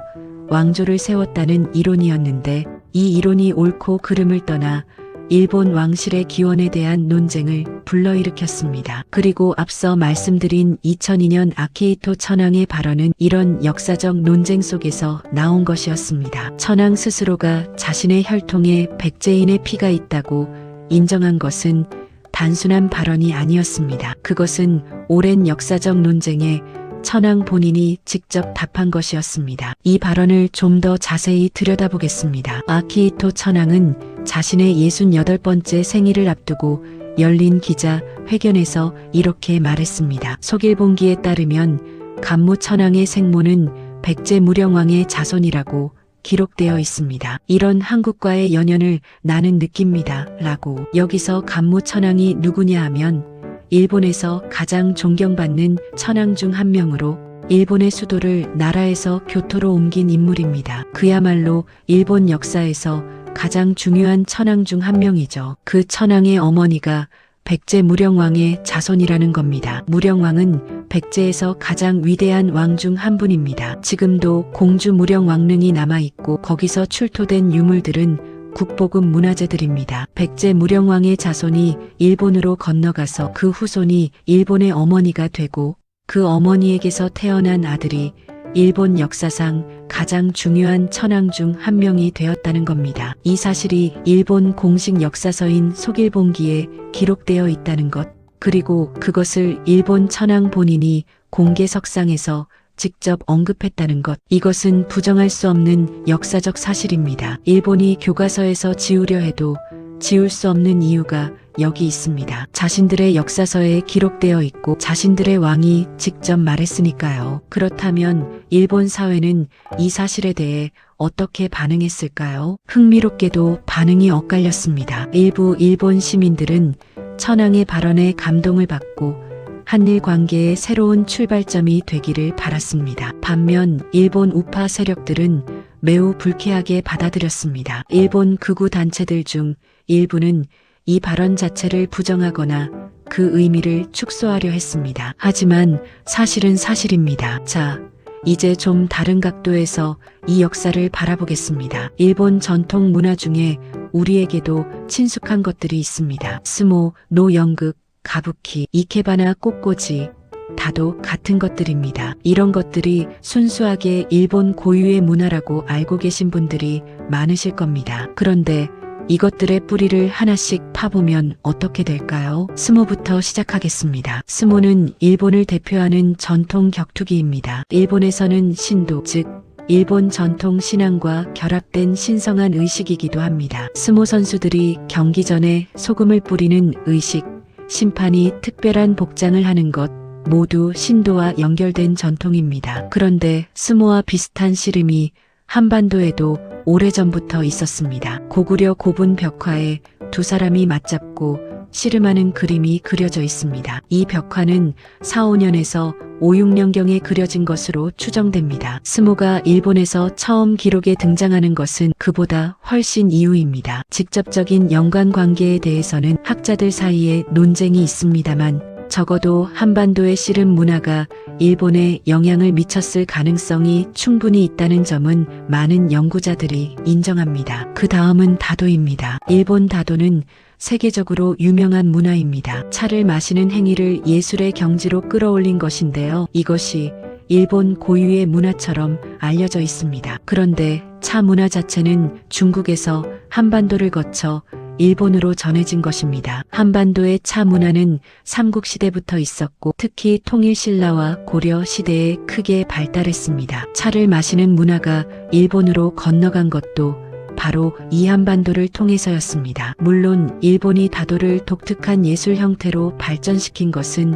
왕조를 세웠다는 이론이었는데 이 이론이 옳고 그름을 떠나 일본 왕실의 기원에 대한 논쟁을 불러일으켰습니다. 그리고 앞서 말씀드린 2002년 아키히토 천황의 발언은 이런 역사적 논쟁 속에서 나온 것이었습니다. 천황 스스로가 자신의 혈통에 백제인의 피가 있다고 인정한 것은 단순한 발언이 아니었습니다. 그것은 오랜 역사적 논쟁에 천황 본인이 직접 답한 것이었습니다. 이 발언을 좀 더 자세히 들여다보겠습니다. 아키히토 천황은 자신의 68번째 생일을 앞두고 열린 기자 회견에서 이렇게 말했습니다. 속일본기에 따르면 간무 천황의 생모는 백제 무령왕의 자손이라고 기록되어 있습니다. 이런 한국과의 연연을 나는 느낍니다. 라고. 여기서 간무 천황이 누구냐 하면 일본에서 가장 존경받는 천황 중 한 명으로 일본의 수도를 나라에서 교토로 옮긴 인물입니다. 그야말로 일본 역사에서 가장 중요한 천황 중 한 명이죠. 그 천황의 어머니가 백제 무령왕의 자손이라는 겁니다. 무령왕은 백제에서 가장 위대한 왕 중 한 분입니다. 지금도 공주 무령왕릉이 남아있고 거기서 출토된 유물들은 국보급 문화재들입니다. 백제 무령왕의 자손이 일본으로 건너가서 그 후손이 일본의 어머니가 되고 그 어머니에게서 태어난 아들이 일본 역사상 가장 중요한 천황 중 한 명이 되었다는 겁니다. 이 사실이 일본 공식 역사서인 속일본기에 기록되어 있다는 것, 그리고 그것을 일본 천황 본인이 공개석상에서 직접 언급했다는 것, 이것은 부정할 수 없는 역사적 사실입니다. 일본이 교과서에서 지우려 해도 지울 수 없는 이유가 여기 있습니다. 자신들의 역사서에 기록되어 있고 자신들의 왕이 직접 말했으니까요. 그렇다면 일본 사회는 이 사실에 대해 어떻게 반응했을까요? 흥미롭게도 반응이 엇갈렸습니다. 일부 일본 시민들은 천황의 발언에 감동을 받고 한일 관계의 새로운 출발점이 되기를 바랐습니다. 반면 일본 우파 세력들은 매우 불쾌하게 받아들였습니다. 일본 극우 단체들 중 일부는 이 발언 자체를 부정하거나 그 의미를 축소하려 했습니다. 하지만 사실은 사실입니다. 자, 이제 좀 다른 각도에서 이 역사를 바라보겠습니다. 일본 전통 문화 중에 우리에게도 친숙한 것들이 있습니다. 스모, 노연극, 가부키, 이케바나 꽃꽂이, 다도 같은 것들입니다. 이런 것들이 순수하게 일본 고유의 문화라고 알고 계신 분들이 많으실 겁니다. 그런데 이것들의 뿌리를 하나씩 파보면 어떻게 될까요? 스모부터 시작하겠습니다. 스모는 일본을 대표하는 전통 격투기입니다. 일본에서는 신도, 즉 일본 전통 신앙과 결합된 신성한 의식이기도 합니다. 스모 선수들이 경기 전에 소금을 뿌리는 의식, 심판이 특별한 복장을 하는 것, 모두 신도와 연결된 전통입니다. 그런데 스모와 비슷한 씨름이 한반도에도 오래전부터 있었습니다. 고구려 고분 벽화에 두 사람이 맞잡고 씨름하는 그림이 그려져 있습니다. 이 벽화는 4, 5년에서 5, 6년경에 그려진 것으로 추정됩니다. 스모가 일본에서 처음 기록에 등장하는 것은 그보다 훨씬 이후입니다. 직접적인 연관관계에 대해서는 학자들 사이에 논쟁이 있습니다만 적어도 한반도의 씨름 문화가 일본에 영향을 미쳤을 가능성이 충분히 있다는 점은 많은 연구자들이 인정합니다. 그 다음은 다도입니다. 일본 다도는 세계적으로 유명한 문화입니다. 차를 마시는 행위를 예술의 경지로 끌어올린 것인데요. 이것이 일본 고유의 문화처럼 알려져 있습니다. 그런데 차 문화 자체는 중국에서 한반도를 거쳐 일본으로 전해진 것입니다. 한반도의 차 문화는 삼국시대부터 있었고 특히 통일신라와 고려 시대에 크게 발달했습니다. 차를 마시는 문화가 일본으로 건너간 것도 바로 이 한반도를 통해서였습니다. 물론 일본이 다도를 독특한 예술 형태로 발전시킨 것은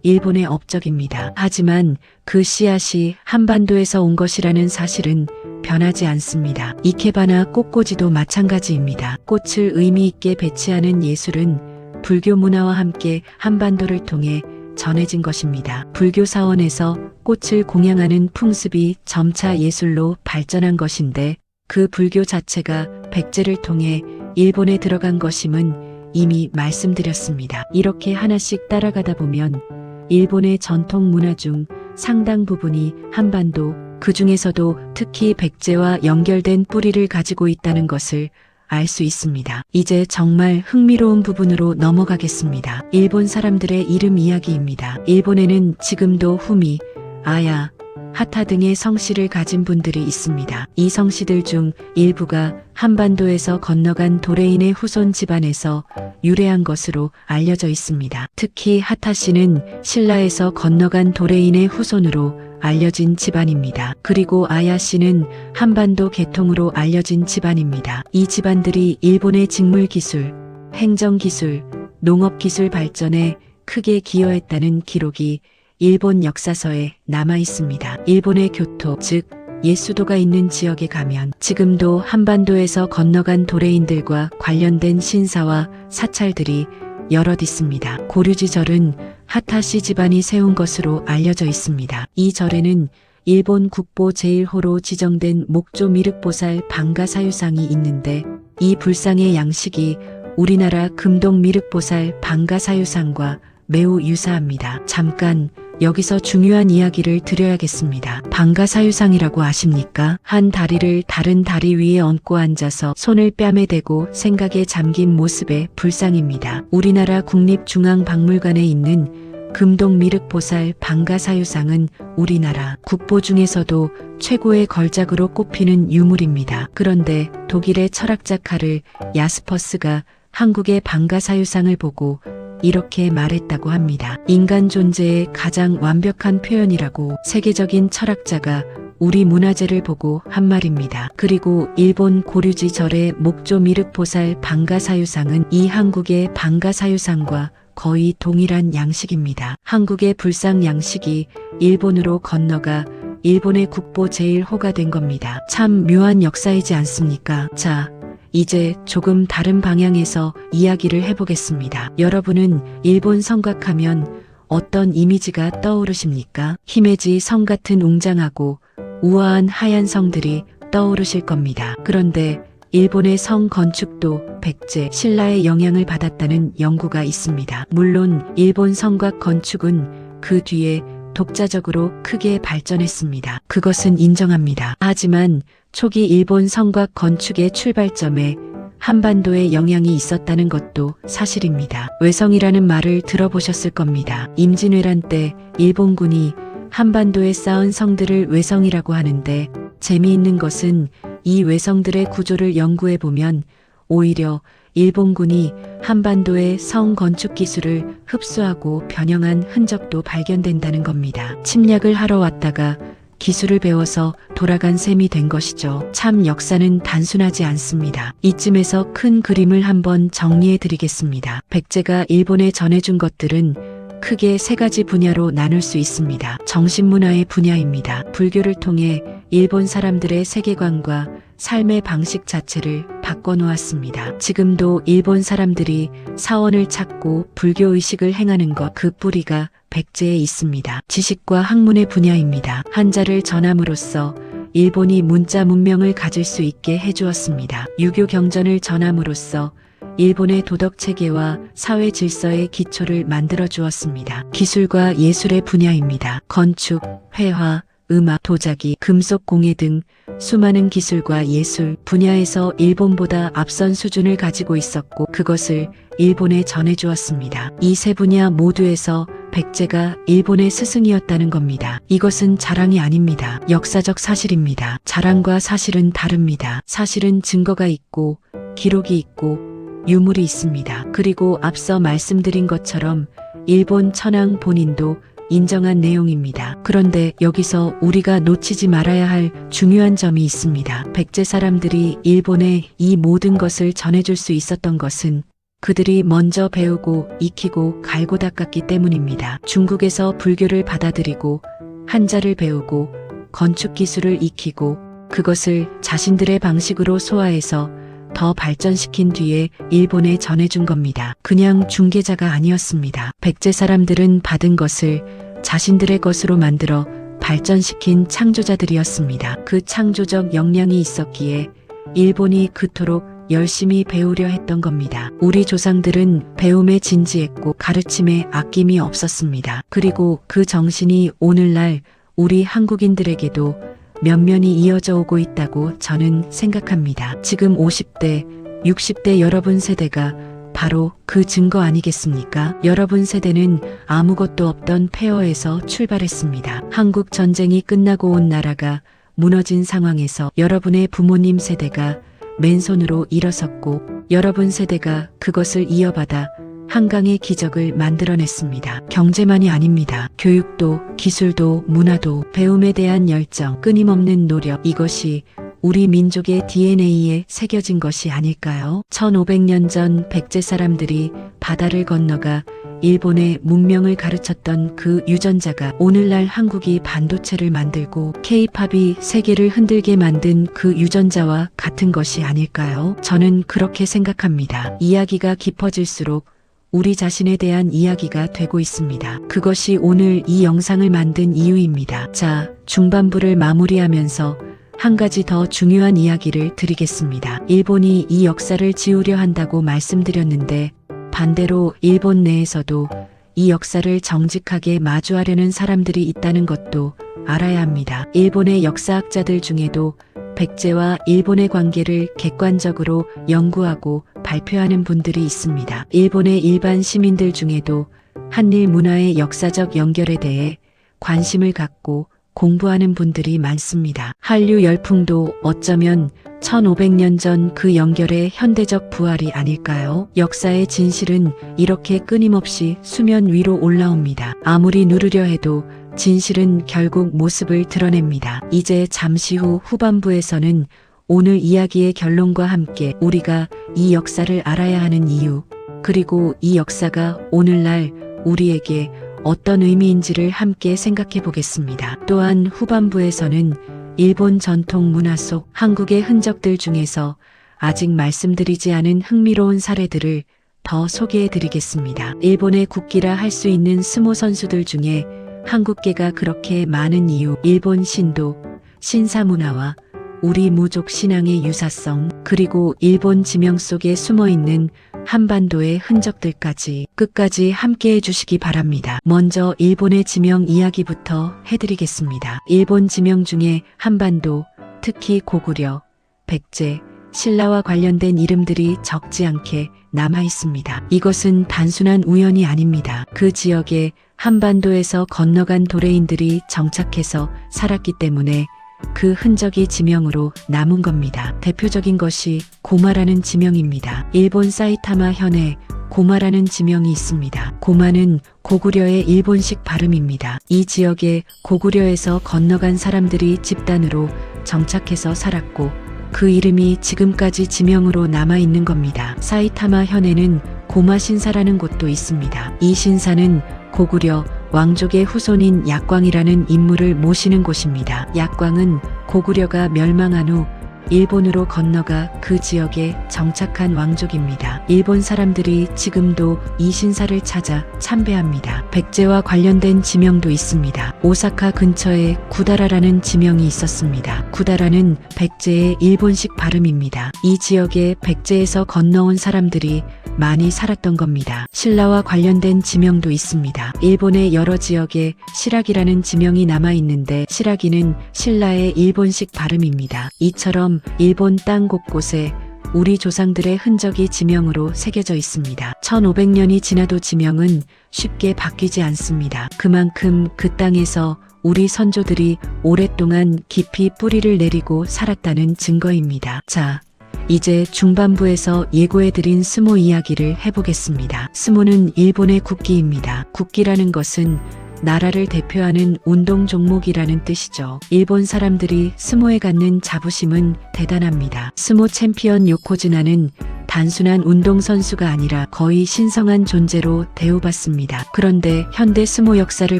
일본의 업적입니다. 하지만 그 씨앗이 한반도에서 온 것이라는 사실은 변하지 않습니다. 이케바나 꽃꽂이도 마찬가지입니다. 꽃을 의미 있게 배치하는 예술은 불교 문화와 함께 한반도를 통해 전해진 것입니다. 불교 사원에서 꽃을 공양하는 풍습이 점차 예술로 발전한 것인데 그 불교 자체가 백제를 통해 일본에 들어간 것임은 이미 말씀드렸습니다. 이렇게 하나씩 따라가다 보면 일본의 전통 문화 중 상당 부분이 한반도, 그 중에서도 특히 백제와 연결된 뿌리를 가지고 있다는 것을 알 수 있습니다. 이제 정말 흥미로운 부분으로 넘어가겠습니다. 일본 사람들의 이름 이야기입니다. 일본에는 지금도 후미, 아야, 하타 등의 성씨를 가진 분들이 있습니다. 이 성씨들 중 일부가 한반도에서 건너간 도레인의 후손 집안에서 유래한 것으로 알려져 있습니다. 특히 하타 씨는 신라에서 건너간 도레인의 후손으로 알려진 집안입니다. 그리고 아야 씨는 한반도 계통으로 알려진 집안입니다. 이 집안들이 일본의 직물 기술, 행정 기술, 농업 기술 발전에 크게 기여했다는 기록이 일본 역사서에 남아 있습니다. 일본의 교토, 즉 예수도가 있는 지역에 가면 지금도 한반도에서 건너간 도레인들과 관련된 신사와 사찰들이 여럿 있습니다. 고류지 절은 하타시 집안이 세운 것으로 알려져 있습니다. 이 절에는 일본 국보 제1호로 지정된 목조 미륵보살 방가사유상이 있는데 이 불상의 양식이 우리나라 금동 미륵보살 방가사유상과 매우 유사합니다. 잠깐 여기서 중요한 이야기를 드려야겠습니다. 방가사유상이라고 아십니까? 한 다리를 다른 다리 위에 얹고 앉아서 손을 뺨에 대고 생각에 잠긴 모습의 불상입니다. 우리나라 국립중앙박물관에 있는 금동 미륵보살 방가사유상은 우리나라 국보 중에서도 최고의 걸작으로 꼽히는 유물입니다. 그런데 독일의 철학자 카를 야스퍼스가 한국의 방가사유상을 보고 이렇게 말했다고 합니다. 인간 존재의 가장 완벽한 표현이라고 세계적인 철학자가 우리 문화재를 보고 한 말입니다. 그리고 일본 고류지 절의 목조 미륵보살 방가사유상은 이 한국의 방가사유상과 거의 동일한 양식입니다. 한국의 불상 양식이 일본으로 건너가 일본의 국보 제1호가 된 겁니다. 참 묘한 역사이지 않습니까? 자, 이제 조금 다른 방향에서 이야기를 해보겠습니다. 여러분은 일본 성곽하면 어떤 이미지가 떠오르십니까? 히메지 성 같은 웅장하고 우아한 하얀 성들이 떠오르실 겁니다. 그런데 일본의 성 건축도 백제, 신라의 영향을 받았다는 연구가 있습니다. 물론 일본 성곽 건축은 그 뒤에 독자적으로 크게 발전했습니다. 그것은 인정합니다. 하지만 초기 일본 성곽 건축의 출발점에 한반도의 영향이 있었다는 것도 사실입니다. 외성이라는 말을 들어보셨을 겁니다. 임진왜란 때 일본군이 한반도에 쌓은 성들을 외성이라고 하는데 재미있는 것은 이 외성들의 구조를 연구해보면 오히려 일본군이 한반도의 성 건축 기술을 흡수하고 변형한 흔적도 발견된다는 겁니다. 침략을 하러 왔다가 기술을 배워서 돌아간 셈이 된 것이죠. 참 역사는 단순하지 않습니다. 이쯤에서 큰 그림을 한번 정리해 드리겠습니다. 백제가 일본에 전해준 것들은 크게 세 가지 분야로 나눌 수 있습니다. 정신문화의 분야입니다. 불교를 통해 일본 사람들의 세계관과 삶의 방식 자체를 바꿔놓았습니다. 지금도 일본 사람들이 사원을 찾고 불교의식을 행하는 것, 그 뿌리가 백제에 있습니다. 지식과 학문의 분야입니다. 한자를 전함으로써 일본이 문자 문명을 가질 수 있게 해주었습니다. 유교 경전을 전함으로써 일본의 도덕 체계와 사회 질서의 기초를 만들어 주었습니다. 기술과 예술의 분야입니다. 건축, 회화, 음악, 도자기, 금속 공예 등 수많은 기술과 예술 분야에서 일본보다 앞선 수준을 가지고 있었고 그것을 일본에 전해주었습니다. 이 세 분야 모두에서 백제가 일본의 스승이었다는 겁니다. 이것은 자랑이 아닙니다. 역사적 사실입니다. 자랑과 사실은 다릅니다. 사실은 증거가 있고 기록이 있고 유물이 있습니다. 그리고 앞서 말씀드린 것처럼 일본 천황 본인도 인정한 내용입니다. 그런데 여기서 우리가 놓치지 말아야 할 중요한 점이 있습니다. 백제 사람들이 일본에 이 모든 것을 전해줄 수 있었던 것은 그들이 먼저 배우고 익히고 갈고 닦았기 때문입니다. 중국에서 불교를 받아들이고 한자를 배우고 건축 기술을 익히고 그것을 자신들의 방식으로 소화해서 더 발전시킨 뒤에 일본에 전해준 겁니다. 그냥 중개자가 아니었습니다. 백제 사람들은 받은 것을 자신들의 것으로 만들어 발전시킨 창조자들이었습니다. 그 창조적 역량이 있었기에 일본이 그토록 열심히 배우려 했던 겁니다. 우리 조상들은 배움에 진지했고 가르침에 아낌이 없었습니다. 그리고 그 정신이 오늘날 우리 한국인들에게도 면면이 이어져 오고 있다고 저는 생각합니다. 지금 50대, 60대 여러분 세대가 바로 그 증거 아니겠습니까? 여러분 세대는 아무것도 없던 폐허에서 출발했습니다. 한국 전쟁이 끝나고 온 나라가 무너진 상황에서 여러분의 부모님 세대가 맨손으로 일어섰고 여러분 세대가 그것을 이어받아 한강의 기적을 만들어냈습니다. 경제만이 아닙니다. 교육도, 기술도, 문화도, 배움에 대한 열정, 끊임없는 노력, 이것이 우리 민족의 DNA에 새겨진 것이 아닐까요? 1500년 전 백제 사람들이 바다를 건너가 일본의 문명을 가르쳤던 그 유전자가 오늘날 한국이 반도체를 만들고 K-팝이 세계를 흔들게 만든 그 유전자와 같은 것이 아닐까요? 저는 그렇게 생각합니다. 이야기가 깊어질수록 우리 자신에 대한 이야기가 되고 있습니다. 그것이 오늘 이 영상을 만든 이유입니다. 자, 중반부를 마무리하면서 한 가지 더 중요한 이야기를 드리겠습니다. 일본이 이 역사를 지우려 한다고 말씀드렸는데 반대로 일본 내에서도 이 역사를 정직하게 마주하려는 사람들이 있다는 것도 알아야 합니다. 일본의 역사학자들 중에도 백제와 일본의 관계를 객관적으로 연구하고 발표하는 분들이 있습니다. 일본의 일반 시민들 중에도 한일 문화의 역사적 연결에 대해 관심을 갖고 공부하는 분들이 많습니다. 한류 열풍도 어쩌면 1500년 전 그 연결의 현대적 부활이 아닐까요? 역사의 진실은 이렇게 끊임없이 수면 위로 올라옵니다. 아무리 누르려 해도 진실은 결국 모습을 드러냅니다. 이제 잠시 후 후반부에서는 오늘 이야기의 결론과 함께 우리가 이 역사를 알아야 하는 이유, 그리고 이 역사가 오늘날 우리에게 어떤 의미인지를 함께 생각해 보겠습니다. 또한 후반부에서는 일본 전통 문화 속 한국의 흔적들 중에서 아직 말씀드리지 않은 흥미로운 사례들을 더 소개해 드리겠습니다. 일본의 국기라 할 수 있는 스모 선수들 중에 한국계가 그렇게 많은 이유, 일본 신도, 신사 문화와 우리 무족 신앙의 유사성, 그리고 일본 지명 속에 숨어있는 한반도의 흔적들까지 끝까지 함께 해주시기 바랍니다. 먼저 일본의 지명 이야기부터 해드리겠습니다. 일본 지명 중에 한반도, 특히 고구려, 백제, 신라와 관련된 이름들이 적지 않게 남아 있습니다. 이것은 단순한 우연이 아닙니다. 그 지역에 한반도에서 건너간 도레인들이 정착해서 살았기 때문에 그 흔적이 지명으로 남은 겁니다. 대표적인 것이 고마라는 지명입니다. 일본 사이타마 현에 고마라는 지명이 있습니다. 고마는 고구려의 일본식 발음입니다. 이 지역에 고구려에서 건너간 사람들이 집단으로 정착해서 살았고 그 이름이 지금까지 지명으로 남아있는 겁니다. 사이타마 현에는 고마 신사라는 곳도 있습니다. 이 신사는 고구려 왕족의 후손인 약광이라는 인물을 모시는 곳입니다. 약광은 고구려가 멸망한 후 일본으로 건너가 그 지역에 정착한 왕족입니다. 일본 사람들이 지금도 이 신사를 찾아 참배합니다. 백제와 관련된 지명도 있습니다. 오사카 근처에 구다라라는 지명이 있었습니다. 구다라는 백제의 일본식 발음입니다. 이 지역에 백제에서 건너온 사람들이 많이 살았던 겁니다. 신라와 관련된 지명도 있습니다. 일본의 여러 지역에 시라기라는 지명이 남아있는데 시라기는 신라의 일본식 발음입니다. 이처럼 일본 땅 곳곳에 우리 조상들의 흔적이 지명으로 새겨져 있습니다. 1500년이 지나도 지명은 쉽게 바뀌지 않습니다. 그만큼 그 땅에서 우리 선조들이 오랫동안 깊이 뿌리를 내리고 살았다는 증거입니다. 자, 이제 중반부에서 예고해드린 스모 이야기를 해보겠습니다. 스모는 일본의 국기입니다. 국기라는 것은 나라를 대표하는 운동 종목이라는 뜻이죠. 일본 사람들이 스모에 갖는 자부심은 대단합니다. 스모 챔피언 요코즈나는 단순한 운동선수가 아니라 거의 신성한 존재로 대우받습니다. 그런데 현대 스모 역사를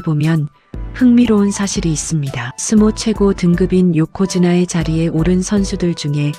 보면 흥미로운 사실이 있습니다. 스모 최고 등급인 요코즈나의 자리에 오른 선수들 중에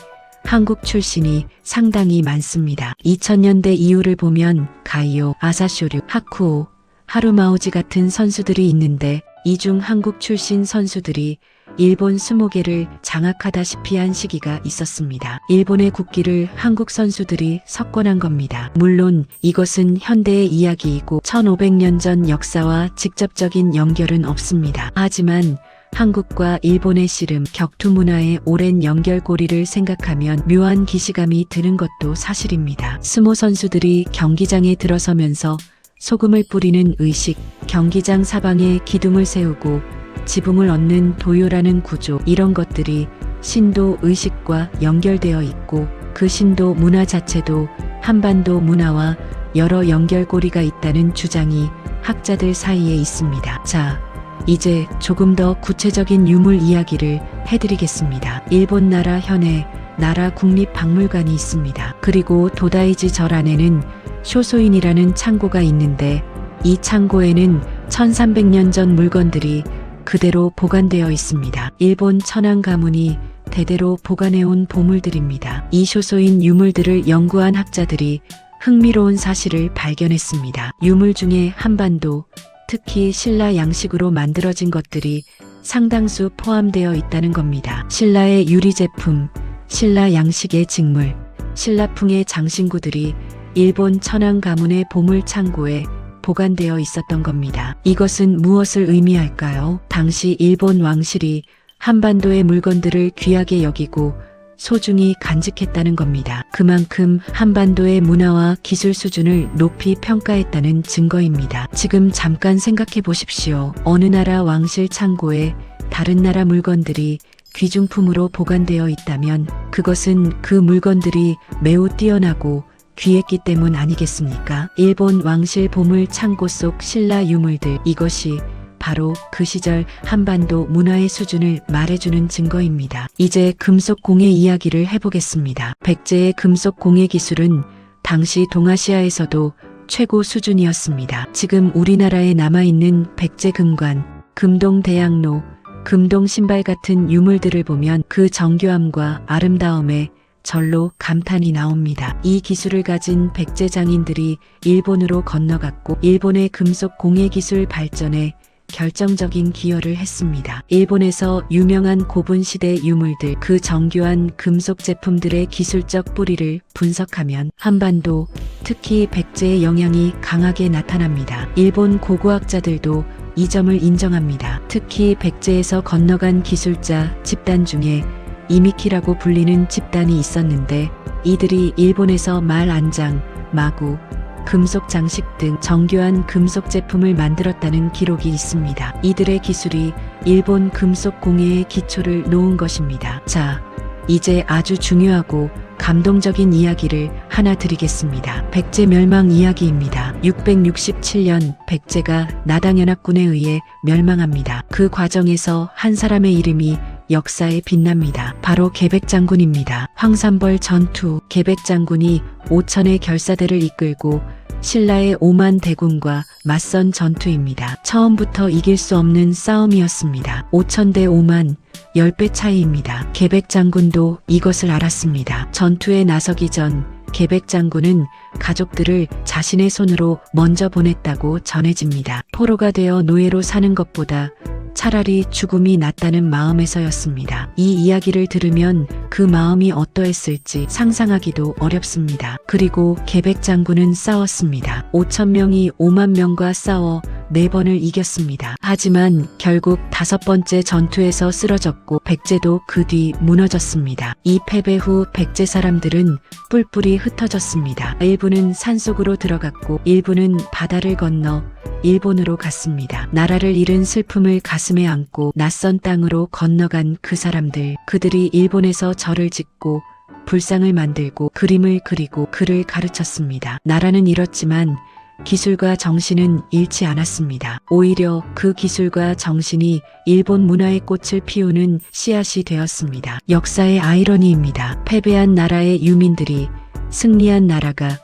한국 출신이 상당히 많습니다. 2000년대 이후를 보면 가이오, 아사쇼류, 하쿠오, 하루마오지 같은 선수들이 있는데 이 중 한국 출신 선수들이 일본 스모계를 장악하다시피 한 시기가 있었습니다. 일본의 국기를 한국 선수들이 석권한 겁니다. 물론 이것은 현대의 이야기이고 1500년 전 역사와 직접적인 연결은 없습니다. 하지만 한국과 일본의 씨름, 격투 문화의 오랜 연결고리를 생각하면 묘한 기시감이 드는 것도 사실입니다. 스모 선수들이 경기장에 들어서면서 소금을 뿌리는 의식, 경기장 사방에 기둥을 세우고 지붕을 얻는 도요라는 구조, 이런 것들이 신도 의식과 연결되어 있고 그 신도 문화 자체도 한반도 문화와 여러 연결고리가 있다는 주장이 학자들 사이에 있습니다. 자, 이제 조금 더 구체적인 유물 이야기를 해드리겠습니다. 일본 나라 현에 나라 국립박물관이 있습니다. 그리고 도다이지 절 안에는 쇼소인이라는 창고가 있는데 이 창고에는 1300년 전 물건들이 그대로 보관되어 있습니다. 일본 천황 가문이 대대로 보관해온 보물들입니다. 이 쇼소인 유물들을 연구한 학자들이 흥미로운 사실을 발견했습니다. 유물 중에 한반도, 특히 신라 양식으로 만들어진 것들이 상당수 포함되어 있다는 겁니다. 신라의 유리 제품, 신라 양식의 직물, 신라풍의 장신구들이 일본 천황 가문의 보물 창고에 보관되어 있었던 겁니다. 이것은 무엇을 의미할까요? 당시 일본 왕실이 한반도의 물건들을 귀하게 여기고 소중히 간직했다는 겁니다. 그만큼 한반도의 문화와 기술 수준을 높이 평가했다는 증거입니다. 지금 잠깐 생각해 보십시오. 어느 나라 왕실 창고에 다른 나라 물건들이 귀중품으로 보관되어 있다면 그것은 그 물건들이 매우 뛰어나고 귀했기 때문 아니겠습니까? 일본 왕실 보물 창고 속 신라 유물들, 이것이 바로 그 시절 한반도 문화의 수준을 말해주는 증거입니다. 이제 금속 공예 이야기를 해보겠습니다. 백제의 금속 공예 기술은 당시 동아시아에서도 최고 수준이었습니다. 지금 우리나라에 남아있는 백제 금관, 금동 대학로, 금동 신발 같은 유물들을 보면 그 정교함과 아름다움에 절로 감탄이 나옵니다. 이 기술을 가진 백제 장인들이 일본으로 건너갔고 일본의 금속 공예 기술 발전에 결정적인 기여를 했습니다. 일본에서 유명한 고분 시대 유물들, 그 정교한 금속 제품들의 기술적 뿌리를 분석하면 한반도, 특히 백제의 영향이 강하게 나타납니다. 일본 고고학자들도 이 점을 인정합니다. 특히 백제에서 건너간 기술자 집단 중에 이미키라고 불리는 집단이 있었는데 이들이 일본에서 말 안장, 마구, 금속 장식 등 정교한 금속 제품을 만들었다는 기록이 있습니다. 이들의 기술이 일본 금속 공예의 기초를 놓은 것입니다. 자, 이제 아주 중요하고 감동적인 이야기를 하나 드리겠습니다. 백제 멸망 이야기입니다. 667년 백제가 나당연합군에 의해 멸망합니다. 그 과정에서 한 사람의 이름이 역사에 빛납니다. 바로 계백장군입니다. 황산벌 전투, 계백장군이 5천의 결사대를 이끌고 신라의 5만 대군과 맞선 전투입니다. 처음부터 이길 수 없는 싸움이었습니다. 5천 대 5만, 10배 차이입니다. 계백장군도 이것을 알았습니다. 전투에 나서기 전 계백장군은 가족들을 자신의 손으로 먼저 보냈다고 전해집니다. 포로가 되어 노예로 사는 것보다 차라리 죽음이 낫다는 마음에서였습니다. 이 이야기를 들으면 그 마음이 어떠했을지 상상하기도 어렵습니다. 그리고 계백장군은 싸웠습니다. 5천 명이 5만 명과 싸워 4번을 이겼습니다. 하지만 결국 5번째 전투에서 쓰러졌고 백제도 그 뒤 무너졌습니다. 이 패배 후 백제 사람들은 뿔뿔이 흩어졌습니다. 일부는 산속으로 들어갔고 일부는 바다를 건너 일본으로 갔습니다. 나라를 잃은 슬픔을 가슴에 안고 낯선 땅으로 건너간 그 사람들, 그들이 일본에서 절을 짓고 불상을 만들고 그림을 그리고 글을 가르쳤습니다. 나라는 잃었지만 기술과 정신은 잃지 않았습니다. 오히려 그 기술과 정신이 일본 문화의 꽃을 피우는 씨앗이 되었습니다. 역사의 아이러니입니다. 패배한 나라의 유민들이 승리한 나라가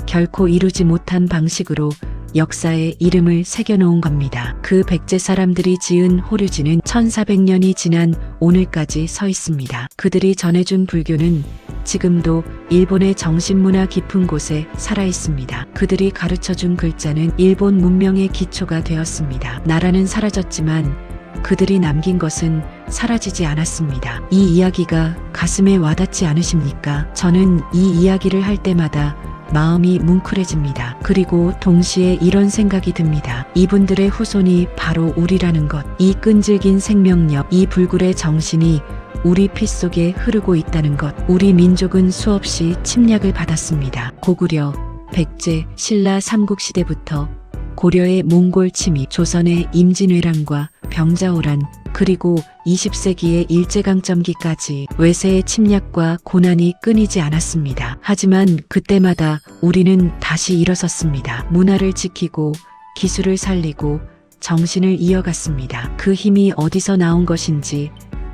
결코 이루지 못한 방식으로 역사에 이름을 새겨놓은 겁니다. 그 백제 사람들이 지은 호류지는 1400년이 지난 오늘까지 서 있습니다. 그들이 전해준 불교는 지금도 일본의 정신문화 깊은 곳에 살아있습니다. 그들이 가르쳐준 글자는 일본 문명의 기초가 되었습니다. 나라는 사라졌지만 그들이 남긴 것은 사라지지 않았습니다. 이 이야기가 가슴에 와닿지 않으십니까? 저는 이 이야기를 할 때마다 마음이 뭉클해집니다. 그리고 동시에 이런 생각이 듭니다. 이분들의 후손이 바로 우리라는 것. 이 끈질긴 생명력, 이 불굴의 정신이 우리 피 속에 흐르고 있다는 것. 우리 민족은 수없이 침략을 받았습니다. 고구려, 백제, 신라 삼국시대부터 고려의 몽골 침입, 조선의 임진왜란과 병자호란, 그리고 20세기의 일제강점기까지 외세의 침략과 고난이 끊이지 않았습니다. 하지만 그때마다 우리는 다시 일어섰습니다. 문화를 지키고 기술을 살리고 정신을 이어갔습니다. 그 힘이 어디서 나온 것인지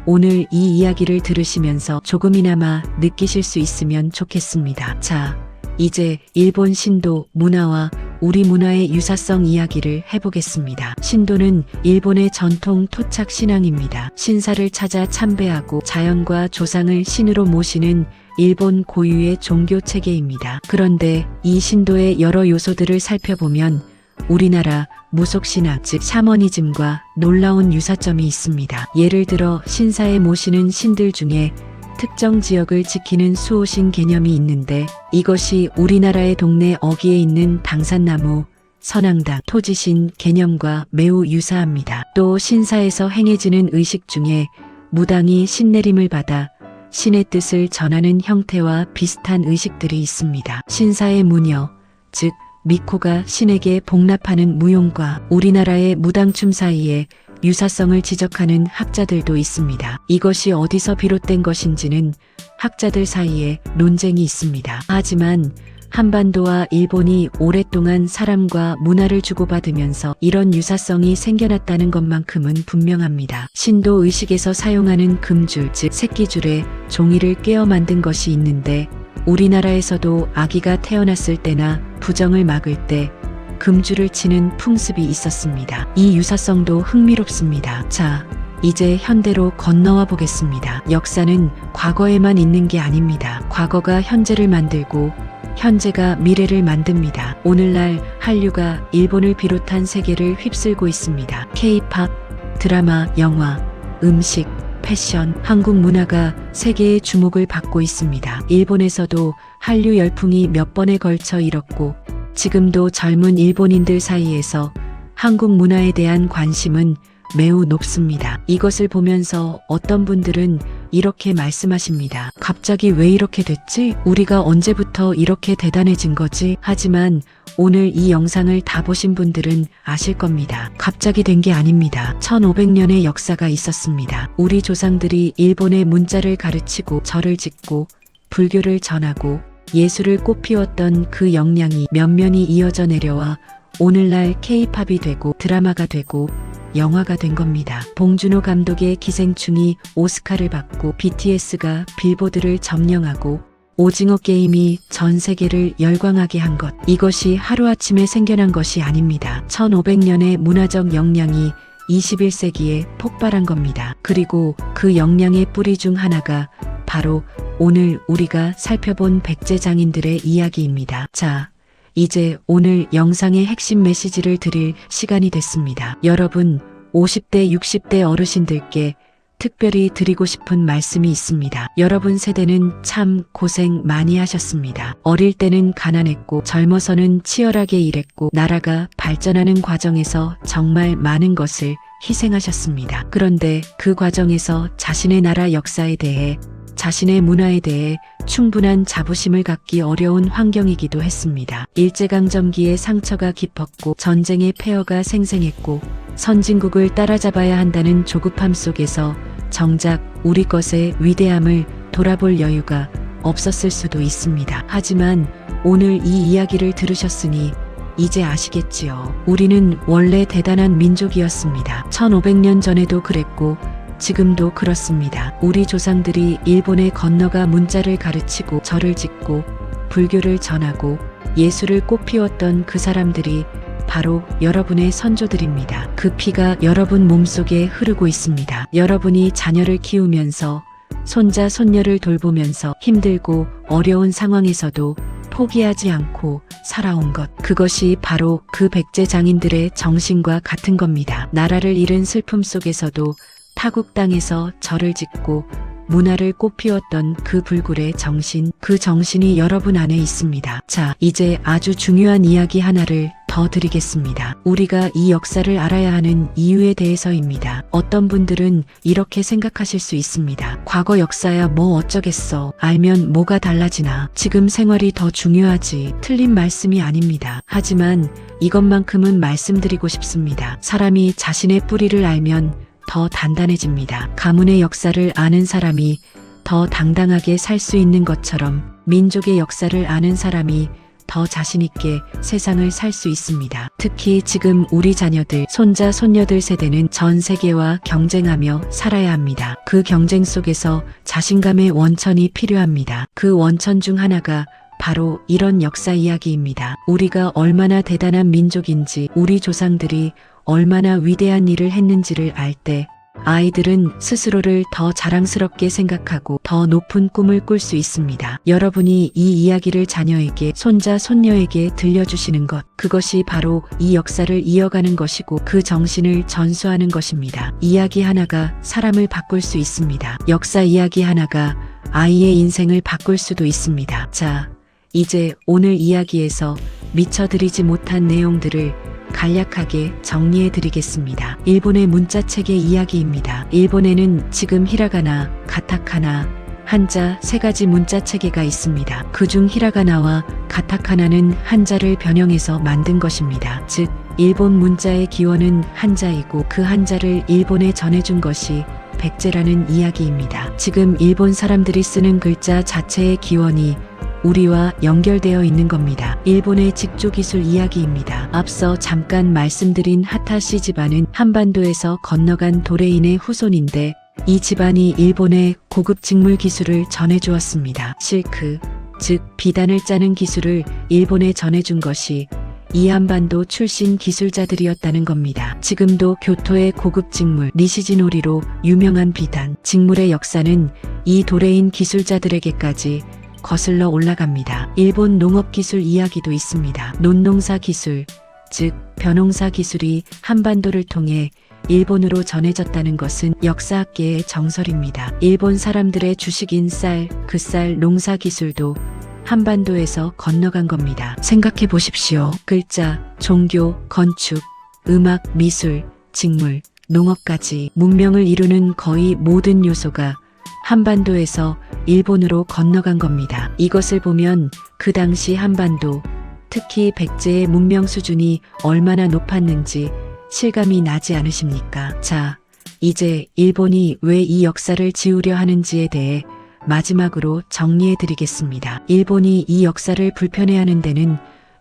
오늘 이 이야기를 들으시면서 조금이나마 느끼실 수 있으면 좋겠습니다. 자, 이제 일본 신도 문화와 우리 문화의 유사성 이야기를 해보겠습니다. 신도는 일본의 전통 토착 신앙입니다. 신사를 찾아 참배하고 자연과 조상을 신으로 모시는 일본 고유의 종교 체계입니다. 그런데 이 신도의 여러 요소들을 살펴보면 우리나라 무속신앙 즉 샤머니즘과 놀라운 유사점이 있습니다. 예를 들어 신사에 모시는 신들 중에 특정 지역을 지키는 수호신 개념이 있는데 이것이 우리나라의 동네 어귀에 있는 당산나무, 선앙당, 토지신 개념과 매우 유사합니다. 또 신사에서 행해지는 의식 중에 무당이 신내림을 받아 신의 뜻을 전하는 형태와 비슷한 의식들이 있습니다. 신사의 무녀, 즉 미코가 신에게 복납하는 무용과 우리나라의 무당춤 사이에 유사성을 지적하는 학자들도 있습니다. 이것이 어디서 비롯된 것인지는 학자들 사이에 논쟁이 있습니다. 하지만 한반도와 일본이 오랫동안 사람과 문화를 주고받으면서 이런 유사성이 생겨났다는 것만큼은 분명합니다. 신도 의식에서 사용하는 금줄 즉 새끼줄에 종이를 꿰어 만든 것이 있는데 우리나라에서도 아기가 태어났을 때나 부정을 막을 때 금줄을 치는 풍습이 있었습니다. 이 유사성도 흥미롭습니다. 자, 이제 현대로 건너와 보겠습니다. 역사는 과거에만 있는 게 아닙니다. 과거가 현재를 만들고 현재가 미래를 만듭니다. 오늘날 한류가 일본을 비롯한 세계를 휩쓸고 있습니다. K-팝, 드라마, 영화, 음식, 패션, 한국 문화가 세계의 주목을 받고 있습니다. 일본에서도 한류 열풍이 몇 번에 걸쳐 일었고 지금도 젊은 일본인들 사이에서 한국 문화에 대한 관심은 매우 높습니다. 이것을 보면서 어떤 분들은 이렇게 말씀하십니다. 갑자기 왜 이렇게 됐지? 우리가 언제부터 이렇게 대단해진 거지? 하지만 오늘 이 영상을 다 보신 분들은 아실 겁니다. 갑자기 된 게 아닙니다. 1500년의 역사가 있었습니다. 우리 조상들이 일본의 문자를 가르치고 절을 짓고 불교를 전하고 예술을 꽃피웠던 그 역량이 면면이 이어져 내려와 오늘날 K-팝이 되고 드라마가 되고 영화가 된 겁니다. 봉준호 감독의 기생충이 오스카를 받고 BTS가 빌보드를 점령하고 오징어 게임이 전 세계를 열광하게 한 것. 이것이 하루아침에 생겨난 것이 아닙니다. 1500년의 문화적 역량이 21세기에 폭발한 겁니다. 그리고 그 역량의 뿌리 중 하나가 바로 오늘 우리가 살펴본 백제장인들의 이야기입니다. 자, 이제 오늘 영상의 핵심 메시지를 드릴 시간이 됐습니다. 여러분, 50대, 60대 어르신들께 특별히 드리고 싶은 말씀이 있습니다. 여러분 세대는 참 고생 많이 하셨습니다. 어릴 때는 가난했고 젊어서는 치열하게 일했고 나라가 발전하는 과정에서 정말 많은 것을 희생하셨습니다. 그런데 그 과정에서 자신의 나라 역사에 대해 자신의 문화에 대해 충분한 자부심을 갖기 어려운 환경이기도 했습니다. 일제강점기의 상처가 깊었고 전쟁의 폐허가 생생했고 선진국을 따라잡아야 한다는 조급함 속에서 정작 우리 것의 위대함을 돌아볼 여유가 없었을 수도 있습니다. 하지만 오늘 이 이야기를 들으셨으니 이제 아시겠지요. 우리는 원래 대단한 민족이었습니다. 1500년 전에도 그랬고 지금도 그렇습니다. 우리 조상들이 일본에 건너가 문자를 가르치고 절을 짓고 불교를 전하고 예술을 꽃피웠던 그 사람들이 바로 여러분의 선조들입니다. 그 피가 여러분 몸속에 흐르고 있습니다. 여러분이 자녀를 키우면서 손자 손녀를 돌보면서 힘들고 어려운 상황에서도 포기하지 않고 살아온 것. 그것이 바로 그 백제 장인들의 정신과 같은 겁니다. 나라를 잃은 슬픔 속에서도 타국 땅에서 절을 짓고 문화를 꽃피웠던 그 불굴의 정신, 그 정신이 여러분 안에 있습니다. 자, 이제 아주 중요한 이야기 하나를 더 드리겠습니다. 우리가 이 역사를 알아야 하는 이유에 대해서입니다. 어떤 분들은 이렇게 생각하실 수 있습니다. 과거 역사야 뭐 어쩌겠어. 알면 뭐가 달라지나. 지금 생활이 더 중요하지. 틀린 말씀이 아닙니다. 하지만 이것만큼은 말씀드리고 싶습니다. 사람이 자신의 뿌리를 알면 더 단단해집니다. 가문의 역사를 아는 사람이 더 당당하게 살 수 있는 것처럼 민족의 역사를 아는 사람이 더 자신있게 세상을 살 수 있습니다. 특히 지금 우리 자녀들, 손자, 손녀들 세대는 전 세계와 경쟁하며 살아야 합니다. 그 경쟁 속에서 자신감의 원천이 필요합니다. 그 원천 중 하나가 바로 이런 역사 이야기입니다. 우리가 얼마나 대단한 민족인지, 우리 조상들이 얼마나 위대한 일을 했는지를 알 때 아이들은 스스로를 더 자랑스럽게 생각하고 더 높은 꿈을 꿀 수 있습니다. 여러분이 이 이야기를 자녀에게, 손자, 손녀에게 들려주시는 것, 그것이 바로 이 역사를 이어가는 것이고 그 정신을 전수하는 것입니다. 이야기 하나가 사람을 바꿀 수 있습니다. 역사 이야기 하나가 아이의 인생을 바꿀 수도 있습니다. 자, 이제 오늘 이야기에서 미처 드리지 못한 내용들을 간략하게 정리해 드리겠습니다. 일본의 문자체계 이야기입니다. 일본에는 지금 히라가나, 가타카나, 한자 세 가지 문자체계가 있습니다. 그중 히라가나와 가타카나는 한자를 변형해서 만든 것입니다. 즉, 일본 문자의 기원은 한자이고 그 한자를 일본에 전해준 것이 백제라는 이야기입니다. 지금 일본 사람들이 쓰는 글자 자체의 기원이 우리와 연결되어 있는 겁니다. 일본의 직조기술 이야기입니다. 앞서 잠깐 말씀드린 하타시 집안은 한반도에서 건너간 도레인의 후손인데 이 집안이 일본의 고급 직물 기술을 전해주었습니다. 실크, 즉 비단을 짜는 기술을 일본에 전해준 것이 이 한반도 출신 기술자들이었다는 겁니다. 지금도 교토의 고급 직물 니시지노리로 유명한 비단, 직물의 역사는 이 도레인 기술자들에게까지 거슬러 올라갑니다. 일본 농업기술 이야기도 있습니다. 논농사 기술, 즉 벼농사 기술이 한반도를 통해 일본으로 전해졌다는 것은 역사학계의 정설입니다. 일본 사람들의 주식인 쌀, 그 쌀 농사 기술도 한반도에서 건너간 겁니다. 생각해 보십시오. 글자, 종교, 건축, 음악, 미술, 직물, 농업까지 문명을 이루는 거의 모든 요소가 한반도에서 일본으로 건너간 겁니다. 이것을 보면 그 당시 한반도, 특히 백제의 문명 수준이 얼마나 높았는지 실감이 나지 않으십니까? 자, 이제 일본이 왜 이 역사를 지우려 하는지에 대해 마지막으로 정리해 드리겠습니다. 일본이 이 역사를 불편해하는 데는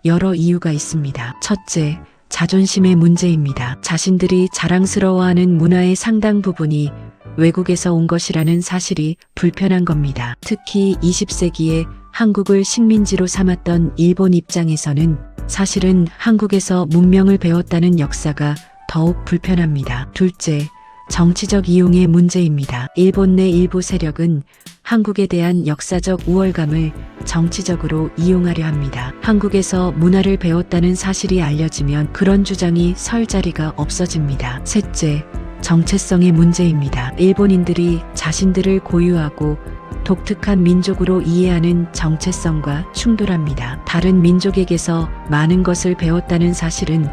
여러 이유가 있습니다. 첫째, 자존심의 문제입니다. 자신들이 자랑스러워하는 문화의 상당 부분이 외국에서 온 것이라는 사실이 불편한 겁니다. 특히 20세기에 한국을 식민지로 삼았던 일본 입장에서는 사실은 한국에서 문명을 배웠다는 역사가 더욱 불편합니다. 둘째, 정치적 이용의 문제입니다. 일본 내 일부 세력은 한국에 대한 역사적 우월감을 정치적으로 이용하려 합니다. 한국에서 문화를 배웠다는 사실이 알려지면 그런 주장이 설 자리가 없어집니다. 셋째, 정체성의 문제입니다. 일본인들이 자신들을 고유하고 독특한 민족으로 이해하는 정체성과 충돌합니다. 다른 민족에게서 많은 것을 배웠다는 사실은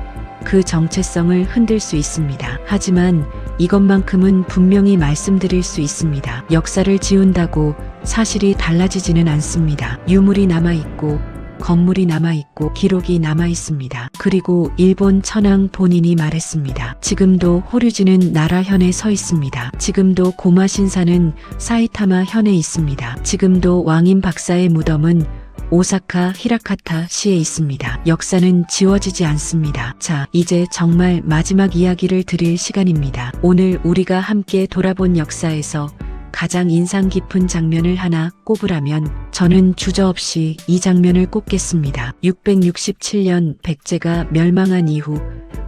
그 정체성을 흔들 수 있습니다. 하지만 이것만큼은 분명히 말씀드릴 수 있습니다. 역사를 지운다고 사실이 달라지지는 않습니다. 유물이 남아있고 건물이 남아있고 기록이 남아있습니다. 그리고 일본 천황 본인이 말했습니다. 지금도 호류지는 나라현에 서 있습니다. 지금도 고마신사는 사이타마 현에 있습니다. 지금도 왕인 박사의 무덤은 오사카 히라카타 시에 있습니다. 역사는 지워지지 않습니다. 자, 이제 정말 마지막 이야기를 드릴 시간입니다. 오늘 우리가 함께 돌아본 역사에서 가장 인상 깊은 장면을 하나 꼽으라면 저는 주저없이 이 장면을 꼽겠습니다. 667년 백제가 멸망한 이후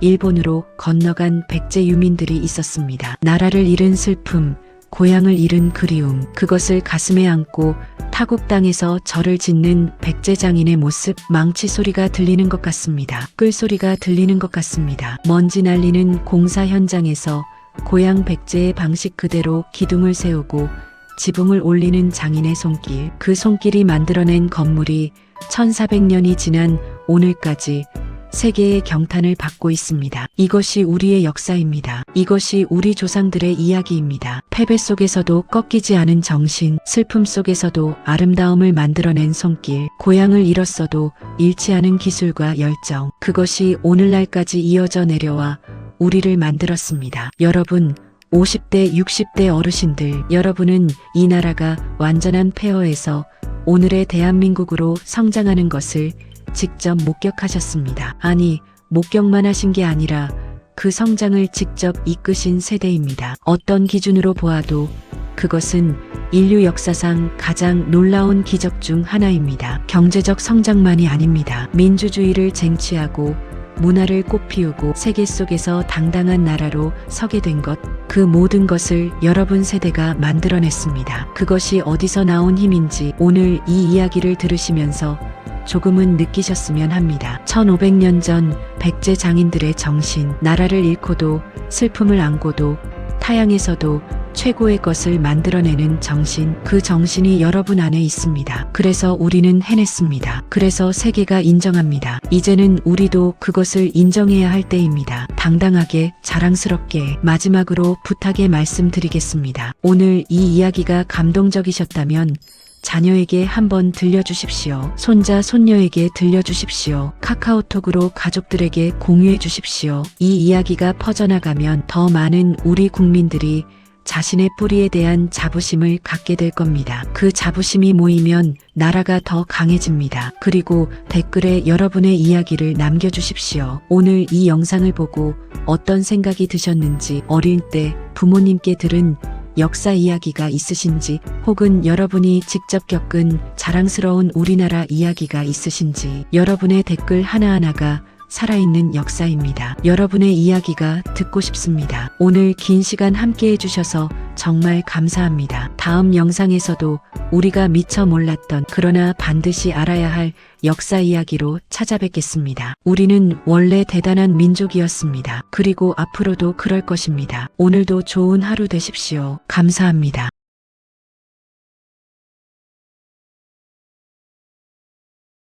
일본으로 건너간 백제 유민들이 있었습니다. 나라를 잃은 슬픔, 고향을 잃은 그리움, 그것을 가슴에 안고 타국 땅에서 절을 짓는 백제 장인의 모습, 망치 소리가 들리는 것 같습니다. 끌 소리가 들리는 것 같습니다. 먼지 날리는 공사 현장에서 고향 백제의 방식 그대로 기둥을 세우고 지붕을 올리는 장인의 손길, 그 손길이 만들어낸 건물이 1400년이 지난 오늘까지 세계의 경탄을 받고 있습니다. 이것이 우리의 역사입니다. 이것이 우리 조상들의 이야기입니다. 패배 속에서도 꺾이지 않은 정신, 슬픔 속에서도 아름다움을 만들어낸 손길, 고향을 잃었어도 잃지 않은 기술과 열정, 그것이 오늘날까지 이어져 내려와 우리를 만들었습니다. 여러분, 50대, 60대 어르신들, 여러분은 이 나라가 완전한 폐허에서 오늘의 대한민국으로 성장하는 것을 직접 목격하셨습니다. 아니, 목격만 하신 게 아니라 그 성장을 직접 이끄신 세대입니다. 어떤 기준으로 보아도 그것은 인류 역사상 가장 놀라운 기적 중 하나입니다. 경제적 성장만이 아닙니다. 민주주의를 쟁취하고 문화를 꽃피우고 세계 속에서 당당한 나라로 서게 된 것, 그 모든 것을 여러분 세대가 만들어냈습니다. 그것이 어디서 나온 힘인지 오늘 이 이야기를 들으시면서 조금은 느끼셨으면 합니다. 1500년 전 백제 장인들의 정신, 나라를 잃고도 슬픔을 안고도 타향에서도 최고의 것을 만들어내는 정신, 그 정신이 여러분 안에 있습니다. 그래서 우리는 해냈습니다. 그래서 세계가 인정합니다. 이제는 우리도 그것을 인정해야 할 때입니다. 당당하게, 자랑스럽게. 마지막으로 부탁의 말씀드리겠습니다. 오늘 이 이야기가 감동적이셨다면 자녀에게 한번 들려주십시오. 손자, 손녀에게 들려주십시오. 카카오톡으로 가족들에게 공유해 주십시오. 이 이야기가 퍼져나가면 더 많은 우리 국민들이 자신의 뿌리에 대한 자부심을 갖게 될 겁니다. 그 자부심이 모이면 나라가 더 강해집니다. 그리고 댓글에 여러분의 이야기를 남겨주십시오. 오늘 이 영상을 보고 어떤 생각이 드셨는지, 어릴 때 부모님께 들은 역사 이야기가 있으신지, 혹은 여러분이 직접 겪은 자랑스러운 우리나라 이야기가 있으신지, 여러분의 댓글 하나하나가 살아있는 역사입니다. 여러분의 이야기가 듣고 싶습니다. 오늘 긴 시간 함께 해주셔서 정말 감사합니다. 다음 영상에서도 우리가 미처 몰랐던, 그러나 반드시 알아야 할 역사 이야기로 찾아뵙겠습니다. 우리는 원래 대단한 민족이었습니다. 그리고 앞으로도 그럴 것입니다. 오늘도 좋은 하루 되십시오. 감사합니다.